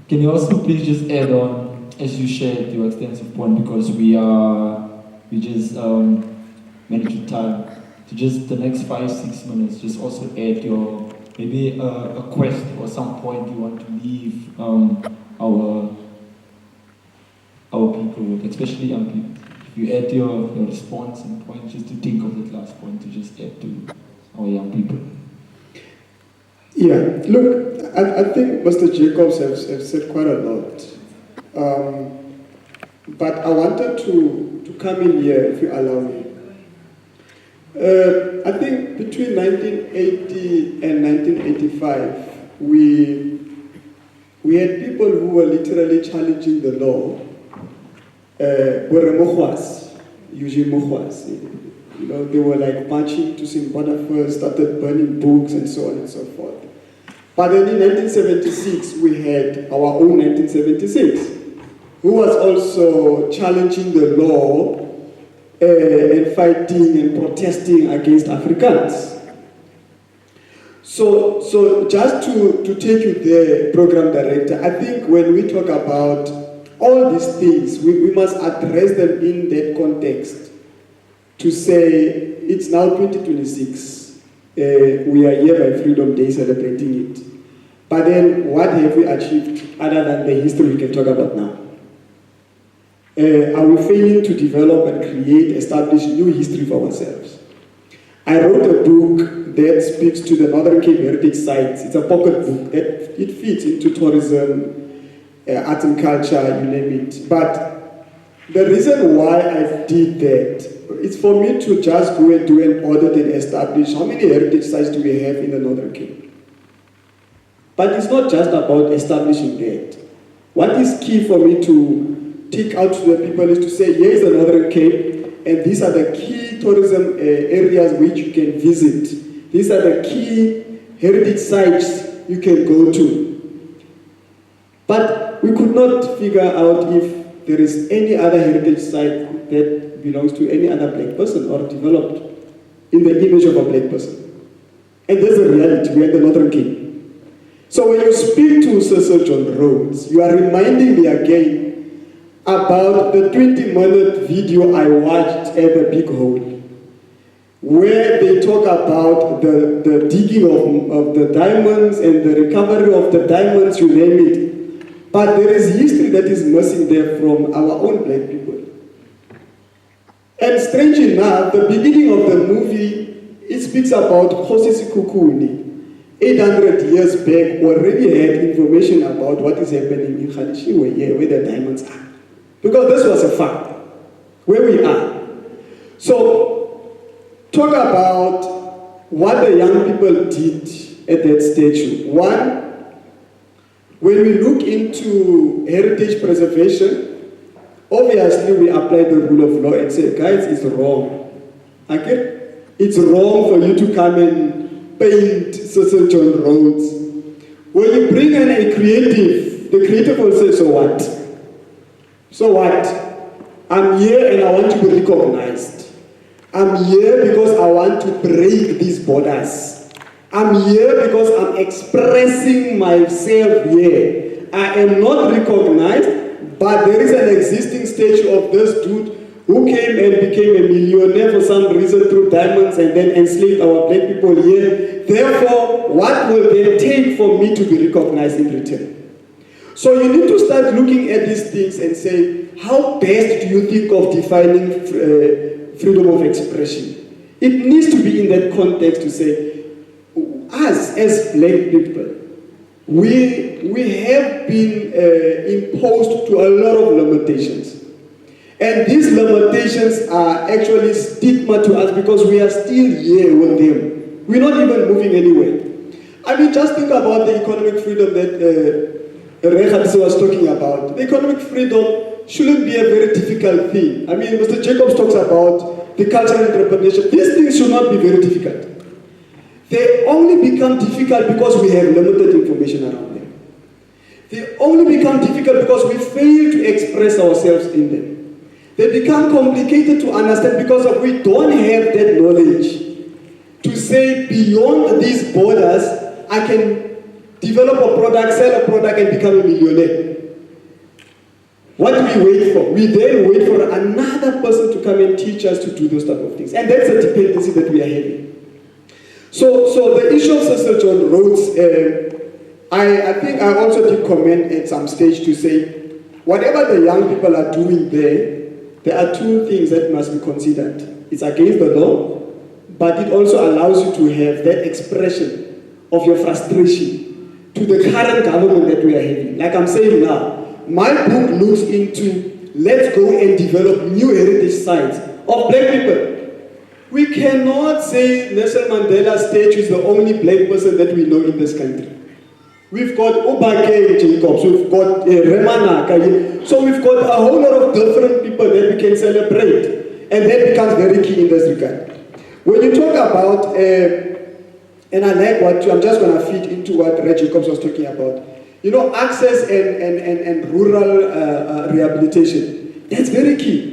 Can you also please just add on, as you shared your extensive point, because we just managed time, to just the next 5-6 minutes, just also add your, maybe a quest or some point you want to leave our people with, especially young people. If you add your response and point, just to think of that last point to just add to our young people. Yeah, look, I think Mr. Jacobs have said quite a lot. But I wanted to come in here, if you allow me. I think between 1980 and 1985, we had people who were literally challenging the law. You know, they were like marching to Simbona first, started burning books and so on and so forth. But then in 1976, we had our own 1976, who was also challenging the law and fighting and protesting against Africans. So just to take you there, Program Director, I think when we talk about all these things, we must address them in that context to say it's now 2026. We are here by Freedom Day celebrating it. But then what have we achieved other than the history we can talk about now? Are we failing to develop and create, establish new history for ourselves? I wrote a book that speaks to the Northern Cape heritage sites. It's a pocket book that it fits into tourism, art and culture, you name it. But the reason why I did that is for me to just go and do an audit and establish how many heritage sites do we have in the Northern Cape. But it's not just about establishing that. What is key for me to take out to the people is to say, here is the Northern Cape, and these are the key tourism areas which you can visit. These are the key heritage sites you can go to. But we could not figure out if there is any other heritage site that belongs to any other black person or developed in the image of a black person. And there's a reality, we're in the Northern Cape. So when you speak to Sir John Rhodes, you are reminding me again about the 20-minute video I watched at the Big Hole, where they talk about the digging of the diamonds and the recovery of the diamonds, you name it. But there is history that is missing there from our own black people. And strange enough, the beginning of the movie, it speaks about Kgatliso Manake. 800 years back, already had information about what is happening in Kgatliso, where the diamonds are. Because this was a fact, where we are. So, talk about what the young people did at that statue. One, when we look into heritage preservation, obviously we apply the rule of law and say, guys, it's wrong. Okay? It's wrong for you to come and paint Sir John Rhodes. When you bring in a creative, the creative will say, so what? So what? I'm here and I want to be recognized. I'm here because I want to break these borders. I'm here because I'm expressing myself here. I am not recognized, but there is an existing statue of this dude who came and became a millionaire for some reason through diamonds and then enslaved our black people here. Therefore, what will they take for me to be recognized in return? So you need to start looking at these things and say, how best do you think of defining freedom of expression? It needs to be in that context to say, us as black people, we have been imposed to a lot of limitations. And these limitations are actually stigma to us because we are still here with them. We're not even moving anywhere. I mean, just think about the economic freedom that Kgatliso was talking about. The economic freedom shouldn't be a very difficult thing. I mean, Mr. Jacobs talks about the cultural entrepreneurship. These things should not be very difficult. They only become difficult because we have limited information around them. They only become difficult because we fail to express ourselves in them. They become complicated to understand because we don't have that knowledge to say beyond these borders, I can develop a product, sell a product, and become a millionaire. What do we wait for? We then wait for another person to come and teach us to do those type of things. And that's a dependency that we are having. So the issue of Cecil John Rhodes, I think I also did comment at some stage to say, whatever the young people are doing there are two things that must be considered. It's against the law, but it also allows you to have that expression of your frustration to the current government that we are having. Like I'm saying now, my book looks into, let's go and develop new heritage sites of black people. We cannot say Nelson Mandela's statue is the only black person that we know in this country. We've got Obakeng Jacobs, we've got Manake, so we've got a whole lot of different people that we can celebrate, and that becomes very key in this regard. When you talk about, and I like what I'm just going to feed into what Red Jacobs was talking about, you know, access and rural rehabilitation, that's very key.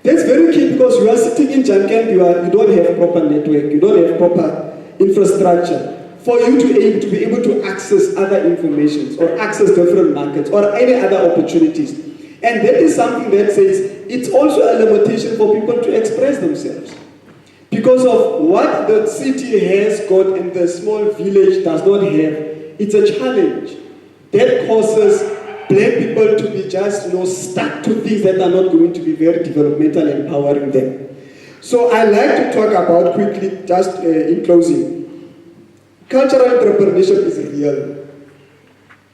That's very key because you are sitting in Janken, you don't have proper network, you don't have proper infrastructure for you to be able to access other informations or access different markets or any other opportunities. And that is something that says it's also a limitation for people to express themselves. Because of what the city has got and the small village does not have, it's a challenge that causes black people to be just stuck to things that are not going to be very developmental and empowering them. So I like to talk about quickly, just in closing, cultural entrepreneurship is real.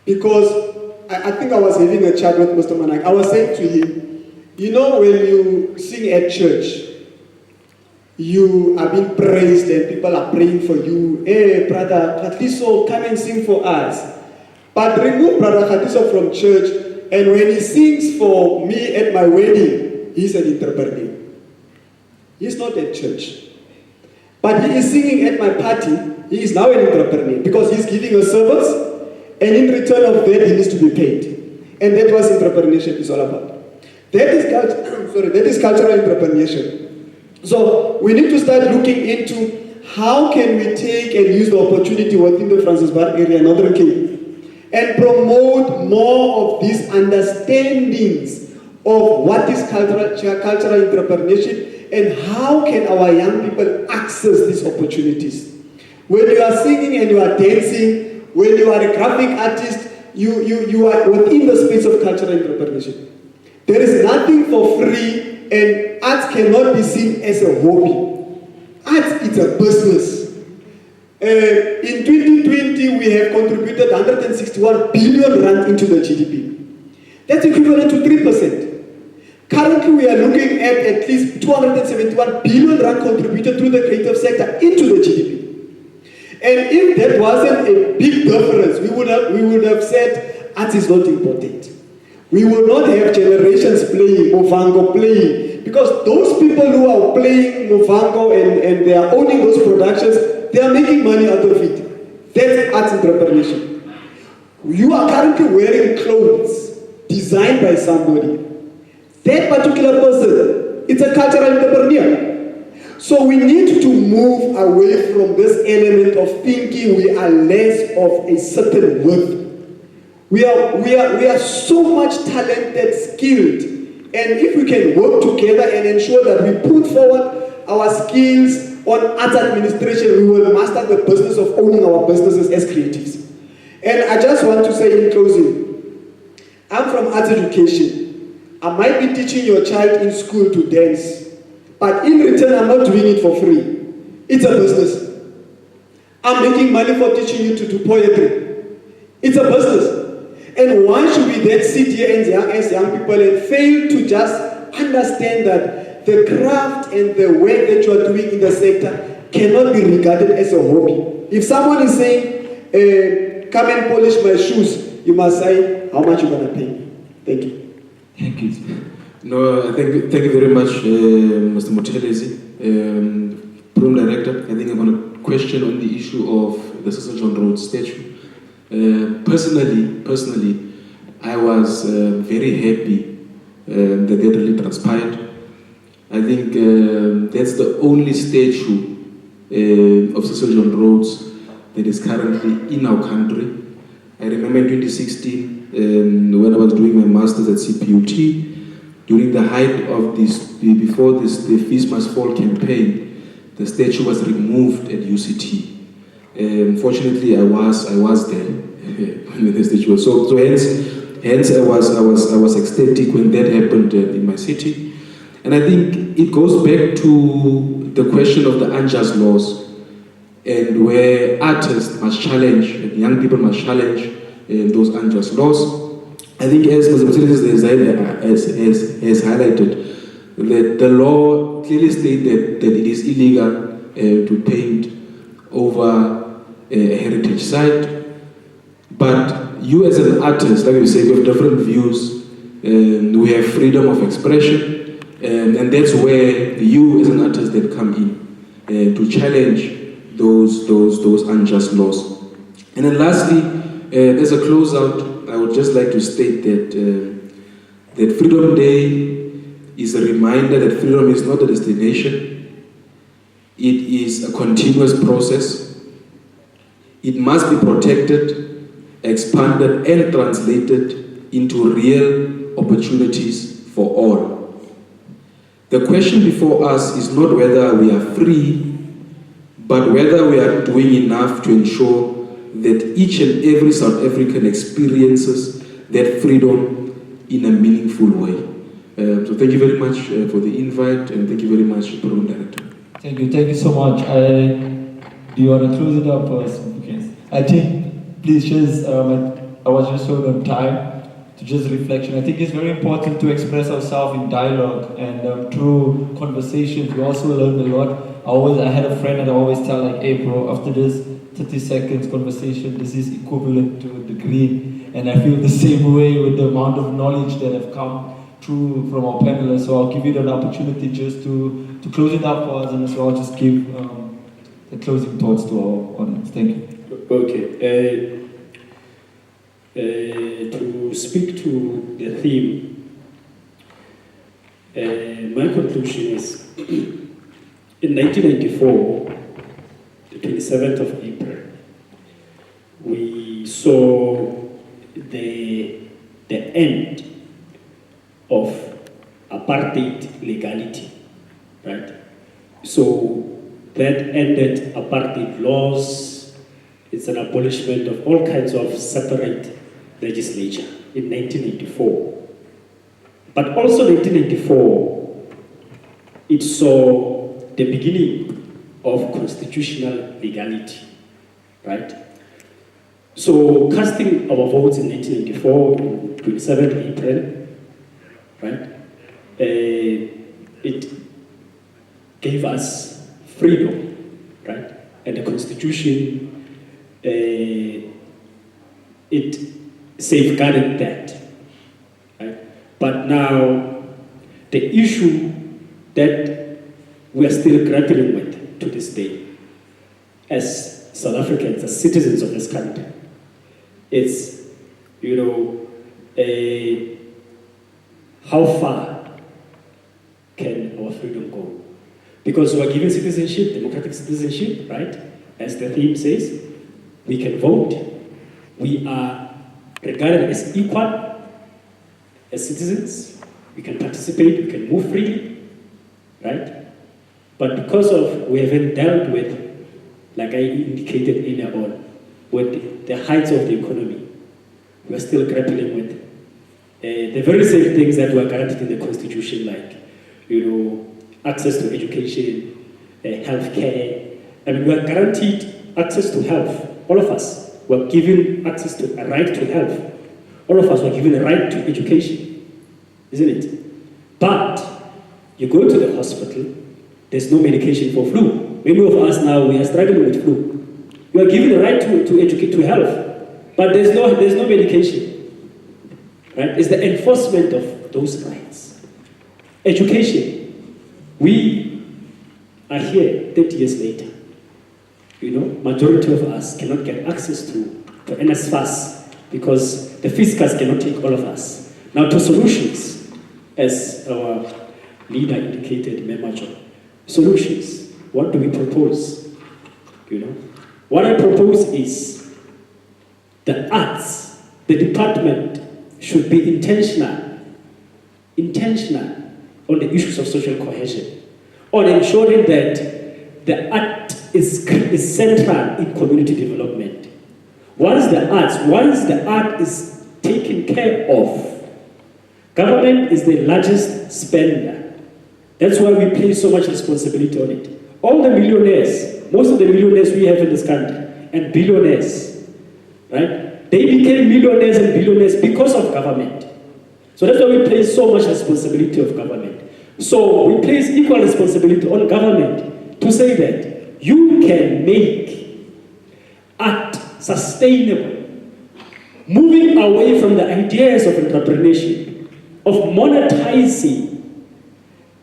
Because I think I was having a chat with Mr. Manake. I was saying to him, you know, when you sing at church, you are being praised and people are praying for you. Hey, brother Kgatliso, come and sing for us. But remove brother Kgatliso from church, and when he sings for me at my wedding, he's an entrepreneur. He's not at church. But he is singing at my party, he is now an entrepreneur because he's giving a service, and in return of that, he needs to be paid. And that's what entrepreneurship is all about. That is cultural entrepreneurship. So we need to start looking into how can we take and use the opportunity within the Francis Baard area, Northern Cape, and promote more of these understandings of what is cultural entrepreneurship and how can our young people access these opportunities. When you are singing and you are dancing, when you are a graphic artist, you are within the space of cultural entrepreneurship. There is nothing for free, and arts cannot be seen as a hobby. Arts is a business. In 2020, we have contributed 161 billion rand into the GDP. That's equivalent to 3%. Currently, we are looking at least 271 billion rand contributed through the creative sector into the GDP. And if that wasn't a big difference, we would have said art is not important. We will not have generations playing, Movango playing, because those people who are playing Movango and they are owning those productions, they are making money out of it. That's arts entrepreneurship. You are currently wearing clothes designed by somebody. That particular person, it's a cultural entrepreneur. So we need to move away from this element of thinking we are less of a certain worth. We are so much talented, skilled, and if we can work together and ensure that we put forward our skills on arts administration, we will master the business of owning our businesses as creatives. And I just want to say in closing, I'm from arts education. I might be teaching your child in school to dance, but in return, I'm not doing it for free. It's a business. I'm making money for teaching you to do poetry. It's a business. And why should we then sit here as young people and fail to just understand that the craft and the work that you are doing in the sector cannot be regarded as a hobby? If someone is saying, come and polish my shoes, You must say how much you're going to pay. Thank you. Thank you. No, thank you very much, Mr. Mothelesi. Program Director, I think I'm going to question on the issue of the Cecil John Rhodes statue. Personally, I was very happy that that really transpired. I think that's the only statue of Cecil John Rhodes that is currently in our country. I remember in 2016, when I was doing my master's at CPUT, during the height of the Feast Must Fall campaign, the statue was removed at UCT. Fortunately, I was there when the statue was so hence I was ecstatic when that happened in my city. And I think it goes back to the question of the unjust laws, and where artists must challenge, and young people must challenge those unjust laws. I think as Mr. Mothelesi has highlighted, that the law clearly states that it is illegal to paint over a heritage site. But you as an artist, like you say, you have different views, we have freedom of expression, and that's where you as an artist then come in to challenge those unjust laws. And then lastly, as a closeout, I would just like to state that Freedom Day is a reminder that freedom is not a destination. It is a continuous process. It must be protected, expanded, and translated into real opportunities for all. The question before us is not whether we are free, but whether we are doing enough to ensure that each and every South African experiences that freedom in a meaningful way. So thank you very much for the invite, and thank you very much, Program Director. Thank you so much. Do you want to close it up? Okay. I think, please just, I was just showing them time to just reflection. I think it's very important to express ourselves in dialogue, and through conversations, we also learn a lot. I had a friend that I always tell, like, hey bro, after this 30 seconds conversation, this is equivalent to a degree. And I feel the same way with the amount of knowledge that have come through from our panelists. So I'll give you that opportunity just to close it up for us, and as well just give the closing thoughts to our audience. Thank you. Okay. To speak to the theme, my conclusion is in 1994, the 27th of April, we saw the end of apartheid legality, right? So that ended apartheid laws. It's an abolishment of all kinds of separate legislature in 1984. But also 1984, it saw the beginning of constitutional legality, right? So casting our votes in 1984, 27th April, right? It gave us freedom, right? And the Constitution, it safeguarded that, right? But now, the issue that we are still grappling with to this day, as South Africans, as citizens of this country, is, how far can our freedom go? Because we are given citizenship, democratic citizenship, right? As the theme says, we can vote. We are regarded as equal as citizens. We can participate, we can move freely, right? But because of we haven't dealt with, like I indicated earlier on, with the heights of the economy, we are still grappling with the very same things that were guaranteed in the Constitution, like, access to education, healthcare. I mean, we are guaranteed access to health. All of us were given access to a right to health. All of us were given a right to education, isn't it? But you go to the hospital, there's no medication for flu. Many of us now, we are struggling with flu. You are given a right to educate, to health, But there's no medication, right? It's the enforcement of those rights. Education. We are here 30 years later. You know, majority of us cannot get access to NSFAS because the fiscals cannot take all of us. Now to solutions, as our leader indicated, Memajo. Solutions. What do we propose? You know, what I propose is the arts, the department should be intentional on the issues of social cohesion, on ensuring that the art is central in community development. Once the art is taken care of, government is the largest spender. That's why we place so much responsibility on it. All the millionaires, most of the millionaires we have in this country, and billionaires, right? They became millionaires and billionaires because of government. So that's why we place so much responsibility of government. So we place equal responsibility on government to say that you can make art sustainable, moving away from the ideas of entrepreneurship, of monetizing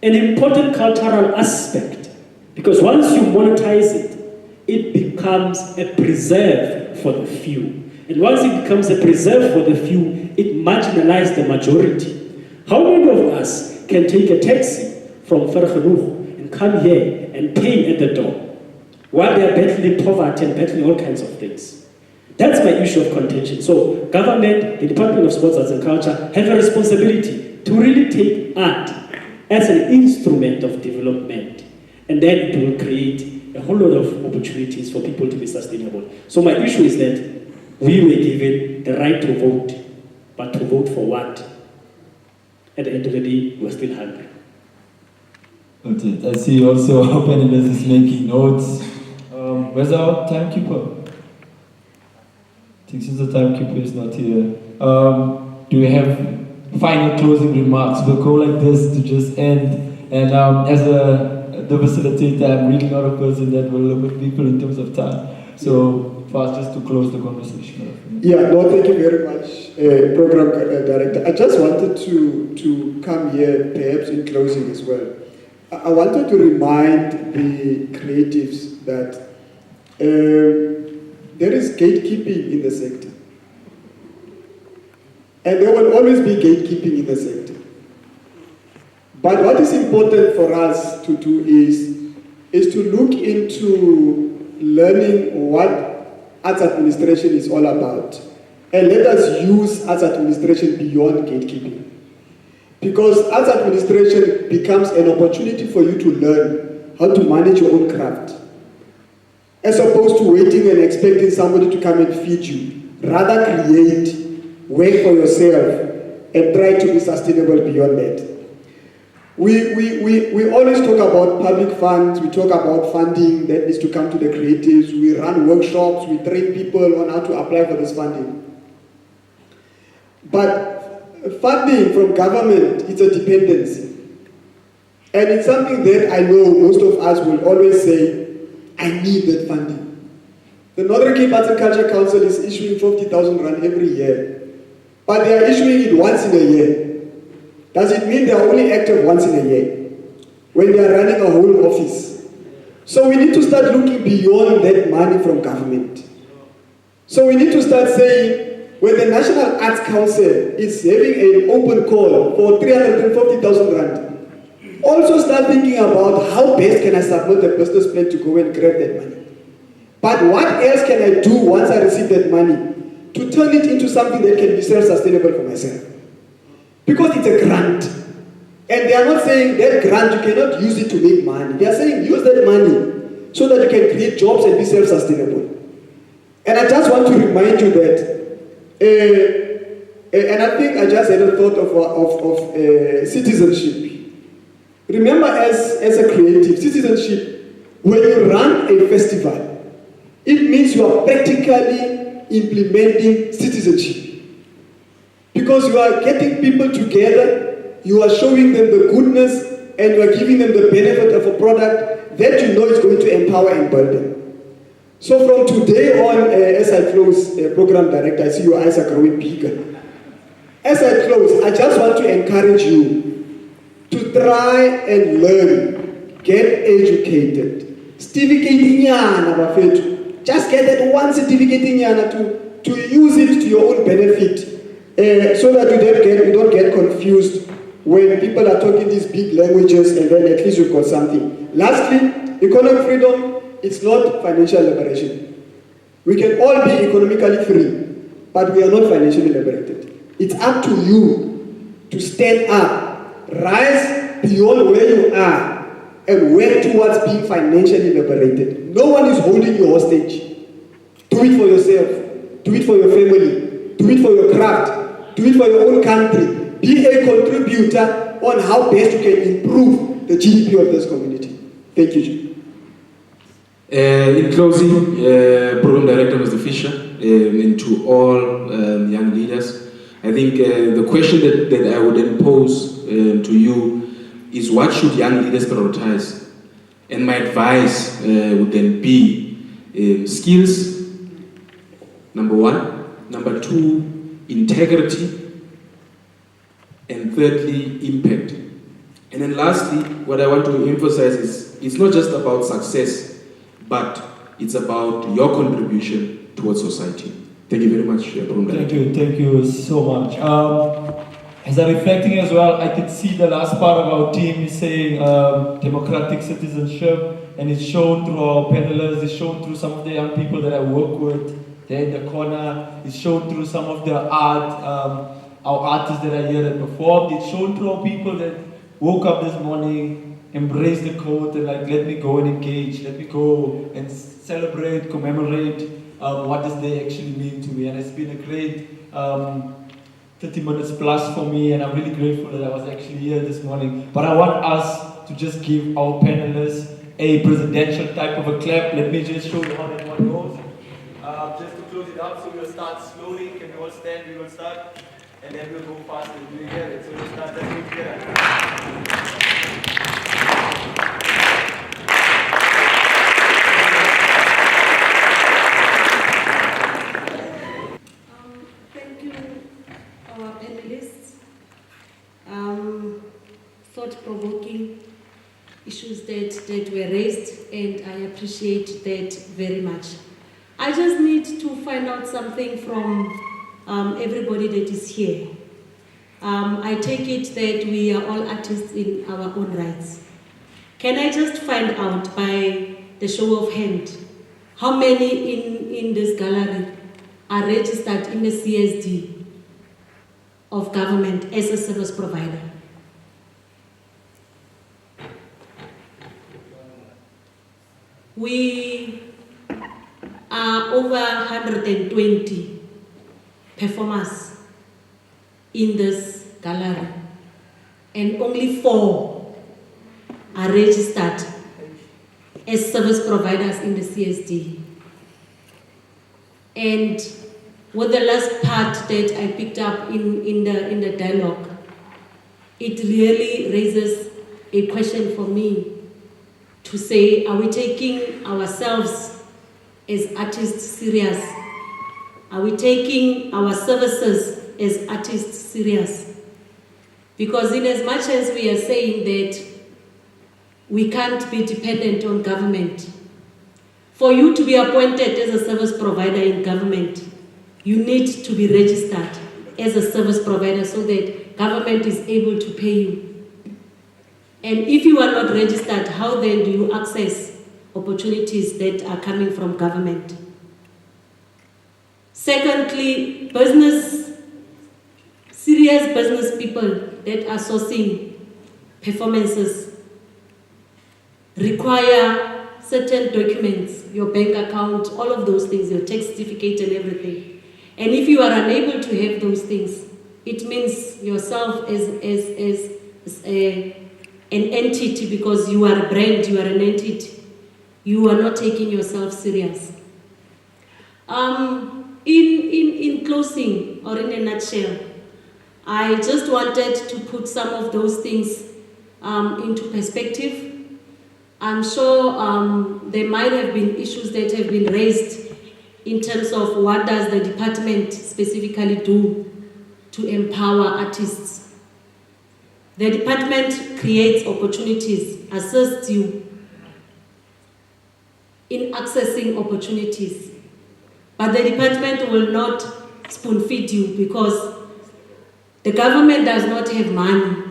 an important cultural aspect. Because once you monetize it, it becomes a preserve for the few. And once it becomes a preserve for the few, it marginalizes the majority. How many of us can take a taxi from Vergenoeg and come here and pay at the door while they are battling poverty and battling all kinds of things? That's my issue of contention. So government, the Department of Sports, Arts and Culture have a responsibility to really take art as an instrument of development. And then it will create a whole lot of opportunities for people to be sustainable. So my issue is that we were given the right to vote, but to vote for what? At the end of the day, we're still hungry. Okay, I see also our panelists is making notes. Where's our timekeeper? I think since the timekeeper is not here. Do we have final closing remarks? We'll go like this to just end. And as the facilitator, I'm really not a person that will limit people in terms of time. So for us just to close the conversation. Yeah, no, thank you very much, Program Director. I just wanted to come here, perhaps in closing as well. I wanted to remind the creatives that there is gatekeeping in the sector. And there will always be gatekeeping in the sector. But what is important for us to do is to look into learning what arts administration is all about. And let us use arts administration beyond gatekeeping. Because arts administration becomes an opportunity for you to learn how to manage your own craft. As opposed to waiting and expecting somebody to come and feed you. Rather create, work for yourself, and try to be sustainable beyond that. We always talk about public funds, we talk about funding that needs to come to the creatives, we run workshops, we train people on how to apply for this funding. But funding from government is a dependency. And it's something that I know most of us will always say, I need that funding. The Northern Cape Arts and Culture Council is issuing 50,000 rand every year. But they are issuing it once in a year. Does it mean they are only active once in a year? When they are running a whole office? So we need to start looking beyond that money from government. So we need to start saying, when the National Arts Council is having an open call for 350,000 rand, also start thinking about how best can I submit a business plan to go and grab that money. But what else can I do once I receive that money to turn it into something that can be self-sustainable for myself? Because it's a grant. And they are not saying that grant, you cannot use it to make money. They are saying use that money so that you can create jobs and be self-sustainable. And I just want to remind you that, and I think I just had a thought of citizenship. Remember, as a creative, citizenship, when you run a festival, it means you are practically implementing citizenship. Because you are getting people together, you are showing them the goodness, and you are giving them the benefit of a product that you know is going to empower and build them. So from today on, as I close, Program Director, I see your eyes are growing bigger. As I close, I just want to encourage you to try and learn, get educated. Certificate just get that one certificate to use it to your own benefit, so that you don't get confused when people are talking these big languages, and then at least you've got something. Lastly, economic freedom, it's not financial liberation. We can all be economically free, but we are not financially liberated. It's up to you to stand up, rise beyond where you are, and work towards being financially liberated. No one is holding you hostage. Do it for yourself. Do it for your family. Do it for your craft. Do it for your own country. Be a contributor on how best you can improve the GDP of this community. Thank you. In closing, Program Director Mr. Fischer, and to all young leaders, I think the question that I would then pose to you is, what should young leaders prioritize? And my advice would then be skills, number one, number two, integrity, and thirdly, impact. And then lastly, what I want to emphasize is, it's not just about success, but it's about your contribution towards society. Thank you very much, Thank you so much. As I'm reflecting as well, I could see the last part of our team is saying democratic citizenship, and it's shown through our panelists, it's shown through some of the young people that I work with there in the corner, it's shown through some of the art, our artists that are here that performed, it's shown through our people that woke up this morning, embraced the code, and like, let me go and engage, let me go and celebrate, commemorate what does they actually mean to me. And it's been a great 30 minutes plus for me, and I'm really grateful that I was actually here this morning. But I want us to just give our panelists a presidential type of a clap. Let me just show you how that one goes. Just to close it up, so we'll start slowly. Can we all stand? We will start, and then we'll go faster. Do you get it? So we'll start that way here. Thought-provoking issues that were raised, and I appreciate that very much. I just need to find out something from everybody that is here. I take it that we are all artists in our own rights. Can I just find out by the show of hand how many in this gallery are registered in the CSD of government as a service provider? We are over 120 performers in this gallery, and only 4 are registered as service providers in the CSD. And with the last part that I picked up in the dialogue, it really raises a question for me to say, are we taking ourselves as artists serious? Are we taking our services as artists serious? Because in as much as we are saying that we can't be dependent on government, for you to be appointed as a service provider in government, you need to be registered as a service provider so that government is able to pay you. And if you are not registered, how then do you access opportunities that are coming from government? Secondly, serious business people that are sourcing performances require certain documents, your bank account, all of those things, your tax certificate and everything. And if you are unable to have those things, it means yourself as an entity, because you are a brand, you are an entity. You are not taking yourself serious. In closing, or in a nutshell, I just wanted to put some of those things into perspective. I'm sure there might have been issues that have been raised in terms of what does the department specifically do to empower artists. The department creates opportunities, assists you in accessing opportunities. But the department will not spoon feed you because the government does not have money.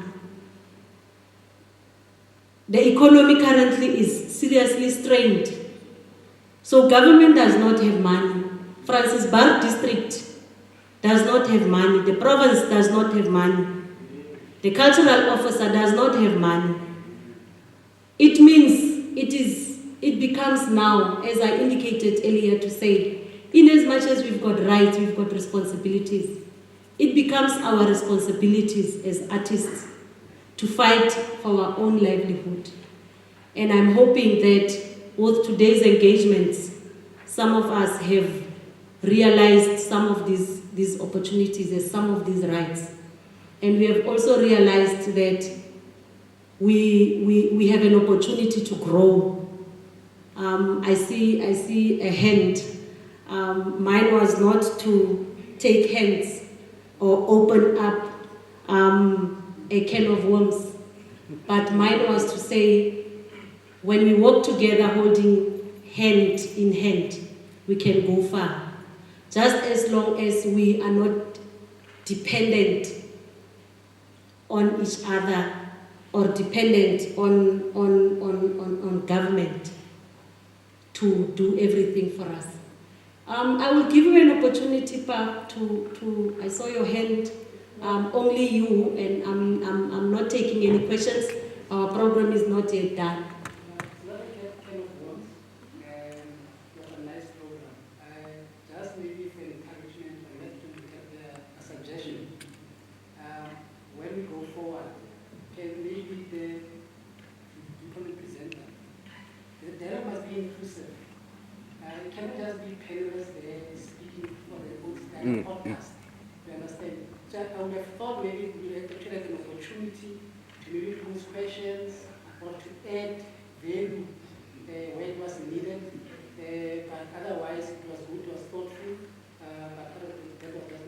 The economy currently is seriously strained. So government does not have money. Francis Baard district does not have money. The province does not have money. The cultural officer does not have money. It means it becomes now, as I indicated earlier to say, in as much as we've got rights, we've got responsibilities. It becomes our responsibilities as artists to fight for our own livelihood. And I'm hoping that with today's engagements, some of us have realized some of these opportunities and some of these rights. And we have also realized that we have an opportunity to grow. I see a hand. Mine was not to take hands or open up a can of worms, but mine was to say, when we work together holding hand in hand, we can go far. Just as long as we are not dependent on each other or dependent on government to do everything for us. I will give you an opportunity, Pa, to I saw your hand, only you, and I'm not taking any questions. Our program is not yet done. Podcast, you understand? So I would have thought maybe it would be actually like an opportunity to maybe pose questions or to add value where it was needed. But otherwise, it was good, it was thoughtful. But that was just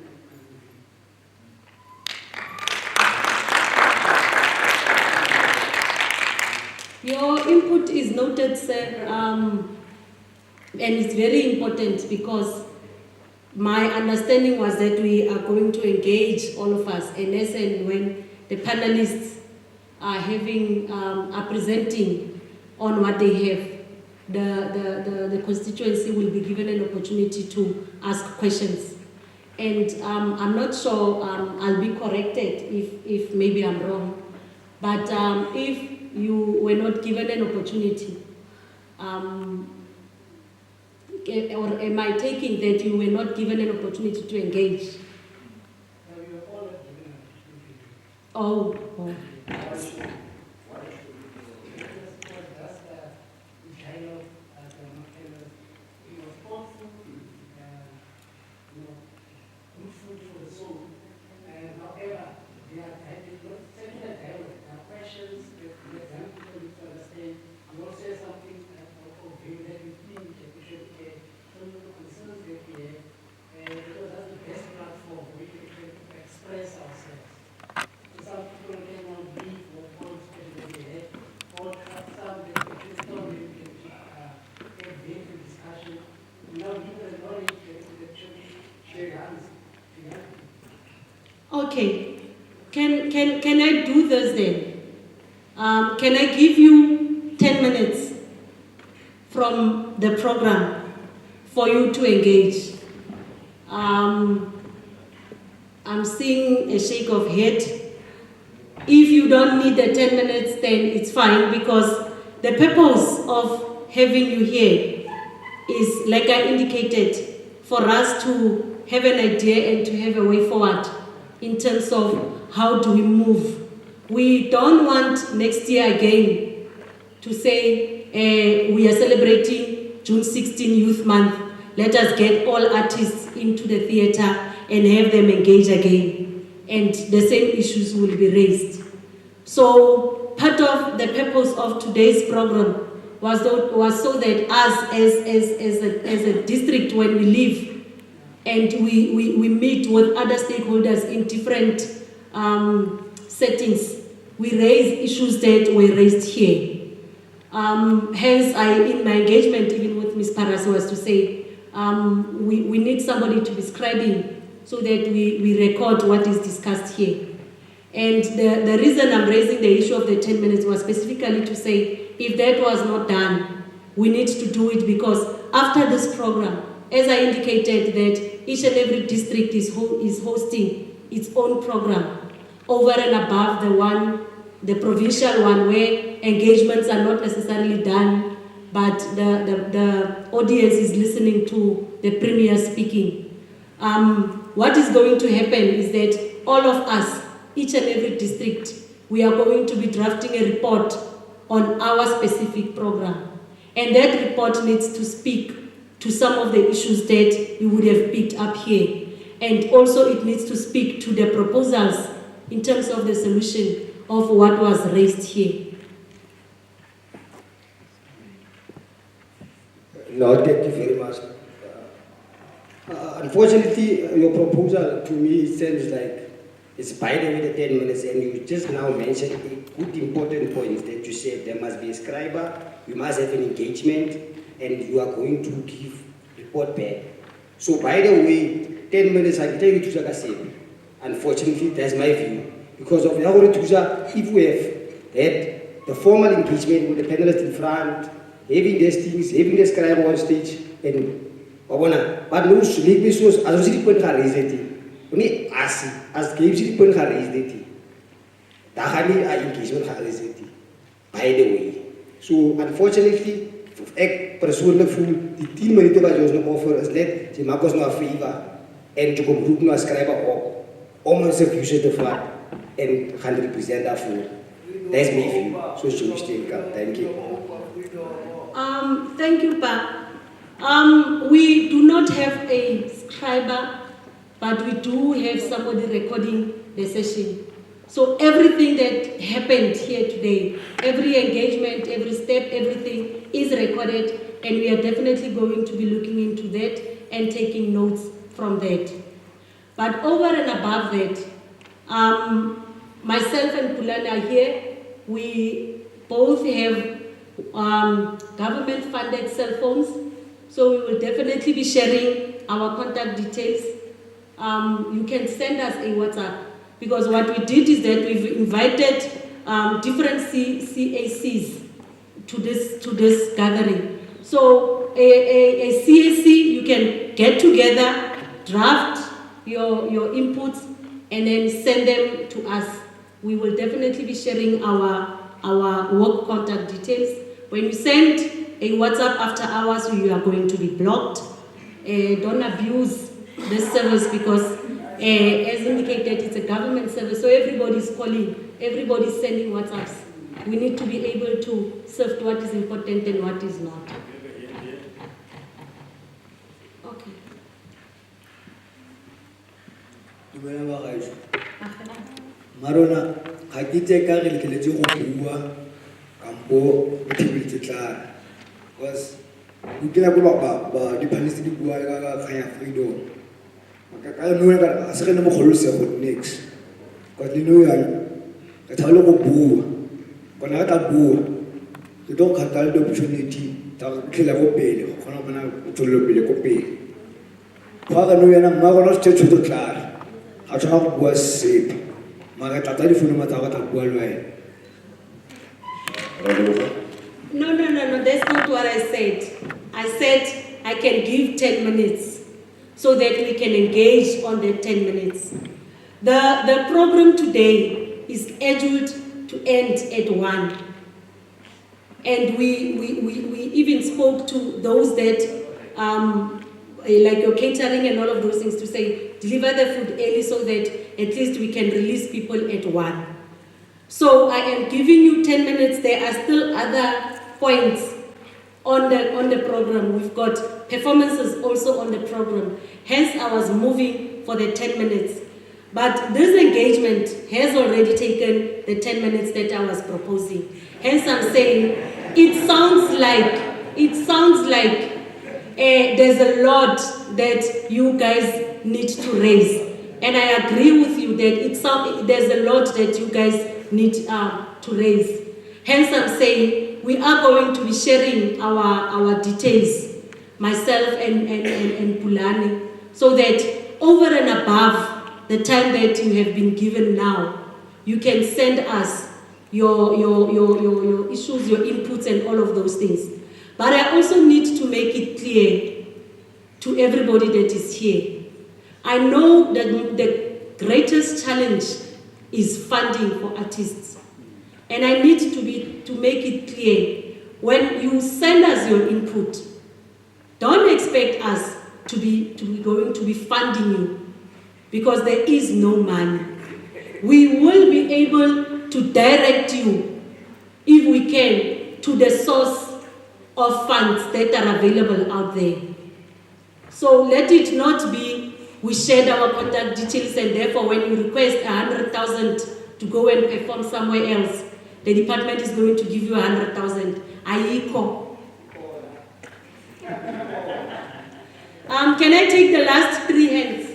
my Your input is noted, sir, and it's very important because my understanding was that we are going to engage all of us, and when the panelists are presenting on what they have, the constituency will be given an opportunity to ask questions. And I'm not sure, I'll be corrected if maybe I'm wrong, but if you were not given an opportunity, or am I taking that you were not given an opportunity to engage? we were all given an opportunity. Oh. Okay, can I do this then? Can I give you 10 minutes from the program for you to engage? I'm seeing a shake of head. If you don't need the 10 minutes, then it's fine, because the purpose of having you here is, like I indicated, for us to have an idea and to have a way forward in terms of how do we move. We don't want next year again to say we are celebrating June 16 Youth Month. Let us get all artists into the theater and have them engage again. And the same issues will be raised. So part of the purpose of today's program was so that us as a district, when we leave and we meet with other stakeholders in different settings, we raise issues that were raised here. Hence, in my engagement, even with Ms. Paras, was to say, we need somebody to be scribing so that we record what is discussed here. And the reason I'm raising the issue of the 10 minutes was specifically to say, if that was not done, we need to do it, because after this program, as I indicated, that each and every district is hosting its own program over and above the provincial one, where engagements are not necessarily done, but the audience is listening to the premier speaking. What is going to happen is that all of us, each and every district, we are going to be drafting a report on our specific program. And that report needs to speak to some of the issues that you would have picked up here. And also it needs to speak to the proposals in terms of the solution of what was raised here. No, thank you very much. Unfortunately, your proposal to me sounds like it's by the way the 10 minutes, and you just now mentioned a good important point that you said there must be a scriber, you must have an engagement, and you are going to give report back. So by the way, 10 minutes, I can tell you to the same. Unfortunately, that's my view. Because of if we have had the formal engagement with the panelists in front, having these things, having the scribe on stage, and but no, make me so as we put her raise it. Only as games we put her raise it. Tahani are engagement her raise it. By the way. So unfortunately, ek persoonlijk voel die 10 minuten wat ons nog offer is net, ze maken ons nou favor en je komt roep nou schrijven op om onze fusie te vat en gaan represent daarvoor. Dat is mijn view. So should we stay calm. Thank you. Thank you, Pa. We do not have a scriber, but we do have somebody recording the session. So everything that happened here today, every engagement, every step, everything is recorded, and we are definitely going to be looking into that and taking notes from that. But over and above that, myself and Pulana are here. We both have government-funded cell phones, so we will definitely be sharing our contact details. You can send us a WhatsApp, because what we did is that we've invited different CACs to this gathering. So a CAC, you can get together, draft your inputs, and then send them to us. We will definitely be sharing our work contact details. When you send a WhatsApp after hours, you are going to be blocked. Don't abuse this service, because as indicated, it's a government service, so everybody's calling, everybody's sending WhatsApps. We need to be able to sift what is important and what is not. Okay. Marona, Kakite Karil Kelejo Okiwa, Kampo, Tibilitla, was we can go back, but the Palestinian Guaga Kaya Freedom. I know that a second of Holusa next. Because you know, a Talo Boo, but not a boo. You don't have the opportunity to kill a copay, Honopana to look at a copay. Father Noyana Magonos to the class. How to have was safe. Magatari Funamata Gualway. No, that's not what I said. I said I can give 10 minutes so that we can engage on the 10 minutes. The program today is scheduled to end at 1. And we even spoke to those that, like your catering and all of those things, to say, deliver the food early so that at least we can release people at 1. So I am giving you 10 minutes. There are still other points on the program. We've got performances also on the program. Hence, I was moving for the 10 minutes. But this engagement has already taken the 10 minutes that I was proposing. Hence, I'm saying it sounds like there's a lot that you guys need to raise. And I agree with you that there's a lot that you guys need to raise. Hence I'm saying we are going to be sharing our details, myself and Pulani, so that over and above the time that you have been given now, you can send us your issues, your inputs and all of those things. But I also need to make it clear to everybody that is here. I know that the greatest challenge is funding for artists. And I need to make it clear, when you send us your input, don't expect us to be going to be funding you, because there is no money. We will be able to direct you, if we can, to the source of funds that are available out there. So let it not be we shared our contact details and therefore when you request 100,000 to go and perform somewhere else, the department is going to give you 100,000. Ayiko. Can I take the last 3 hands,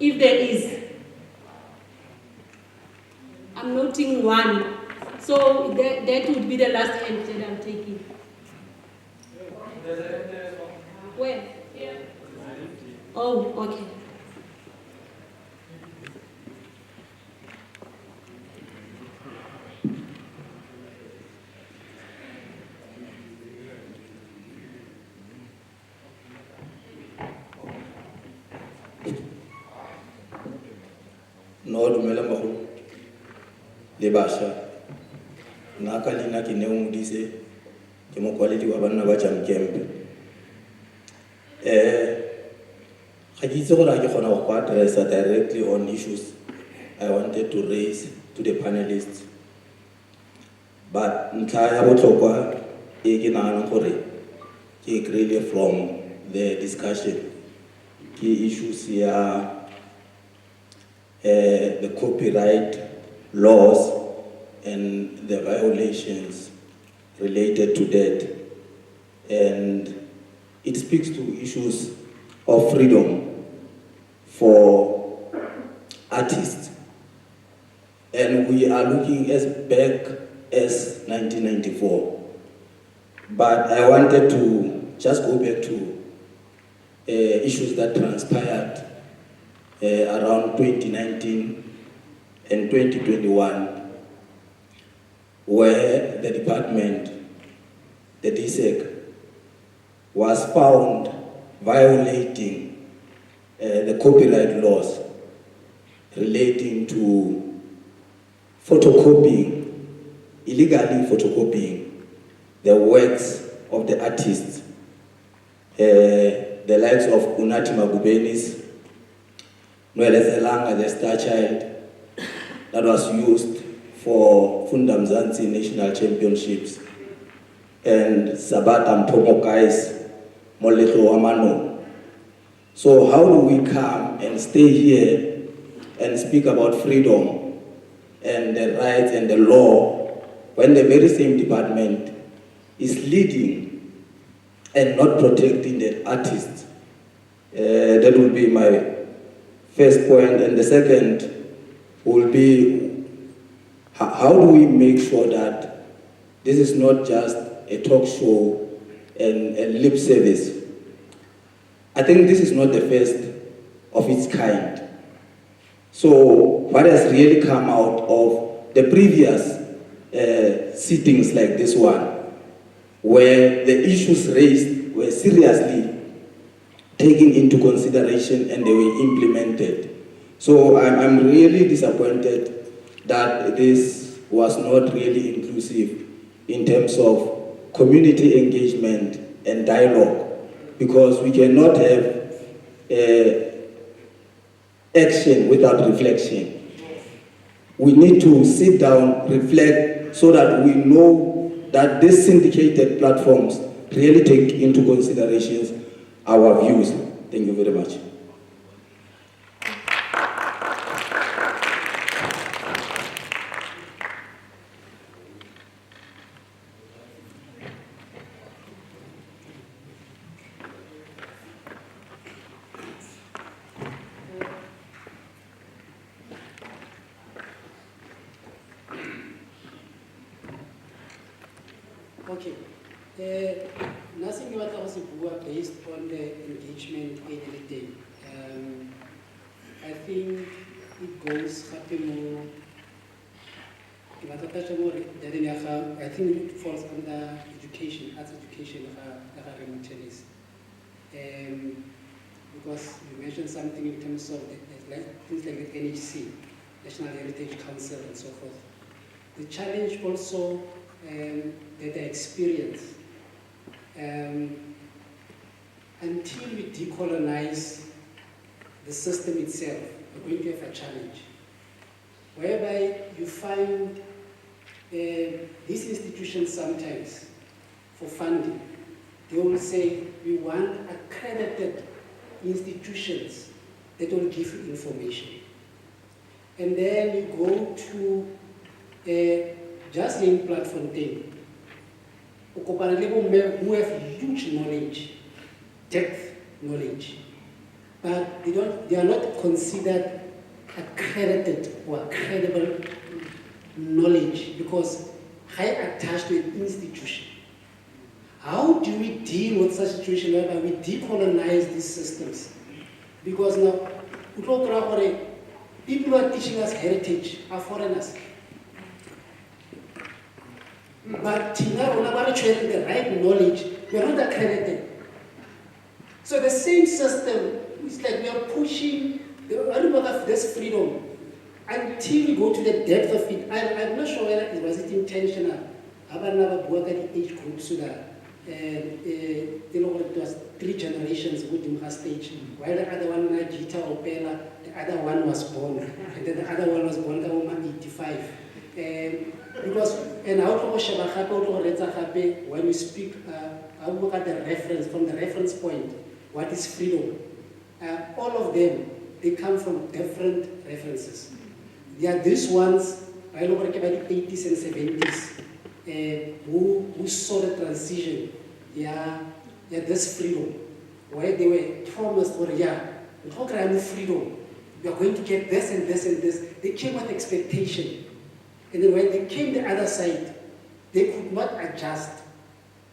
if there is? I'm noting 1. So that would be the last hand that I'm taking. Where? Here. Oh, okay. No dumela mogolo le basha nna ka leina ke ne o modise ke mokwaledi wa banna ba jam camp ga ke itse gore a ke kgona go addressa directly on issues I wanted to raise to the panelists, but ntlha ya botlhokwa e ke naganang gore ke really from the discussion ke issues ya the copyright laws and the violations related to that, and it speaks to issues of freedom for artists, and we are looking as back as 1994, but I wanted to just go back to issues that transpired around 2019 and 2021, where the department, the DSEC, was found violating the copyright laws relating to photocopying, illegally photocopying the works of the artists, the likes of Unathi Magubenis, Nwelezelanga, the star child, that was used for Funda Mzansi National Championships, and Sabata Mpokokai's Moletlo Wamano. So how do we come and stay here and speak about freedom and the rights and the law when the very same department is leading and not protecting the artists? That will be my first point. And the second will be, how do we make sure that this is not just a talk show and a lip service? I think this is not the first of its kind. So what has really come out of the previous sittings like this one, where the issues raised were seriously taken into consideration and they were implemented. So I'm really disappointed that this was not really inclusive in terms of community engagement and dialogue, because we cannot have action without reflection. We need to sit down, reflect, so that we know that these syndicated platforms really take into consideration our views. Thank you very much. Okay. Nothing about us based on the engagement in day. I think it goes more. I think it falls under education, arts education, because you mentioned something in terms of things like the NHC, National Heritage Council, and so forth. The challenge also that I experience, until we decolonize the system itself, we're going to have a challenge, whereby you find these institutions sometimes, for funding, they will say, we want accredited institutions that will give you information. And then you go to just in platform thing, who have huge knowledge, depth knowledge, but they are not considered accredited or credible knowledge because high attached to an institution. How do we deal with such a situation whereby we decolonize these systems? Because now, people who are teaching us heritage are foreigners. But the right knowledge, we are not accredited. So the same system is like we are pushing this freedom until we go to the depth of it. I'm not sure whether it was intentional. I never worked at the age group so that it was 3 generations within her stage. While the other one, Gita Opela, the other one was born, and then the other one was born at 85. Because when we speak, I look at the reference, from the reference point, what is freedom? All of them, they come from different references. There are these ones, I look at the 80s and 70s, who saw the transition, this freedom, where they were promised, freedom, we are going to get this and this and this. They came with expectation. And then when they came the other side, they could not adjust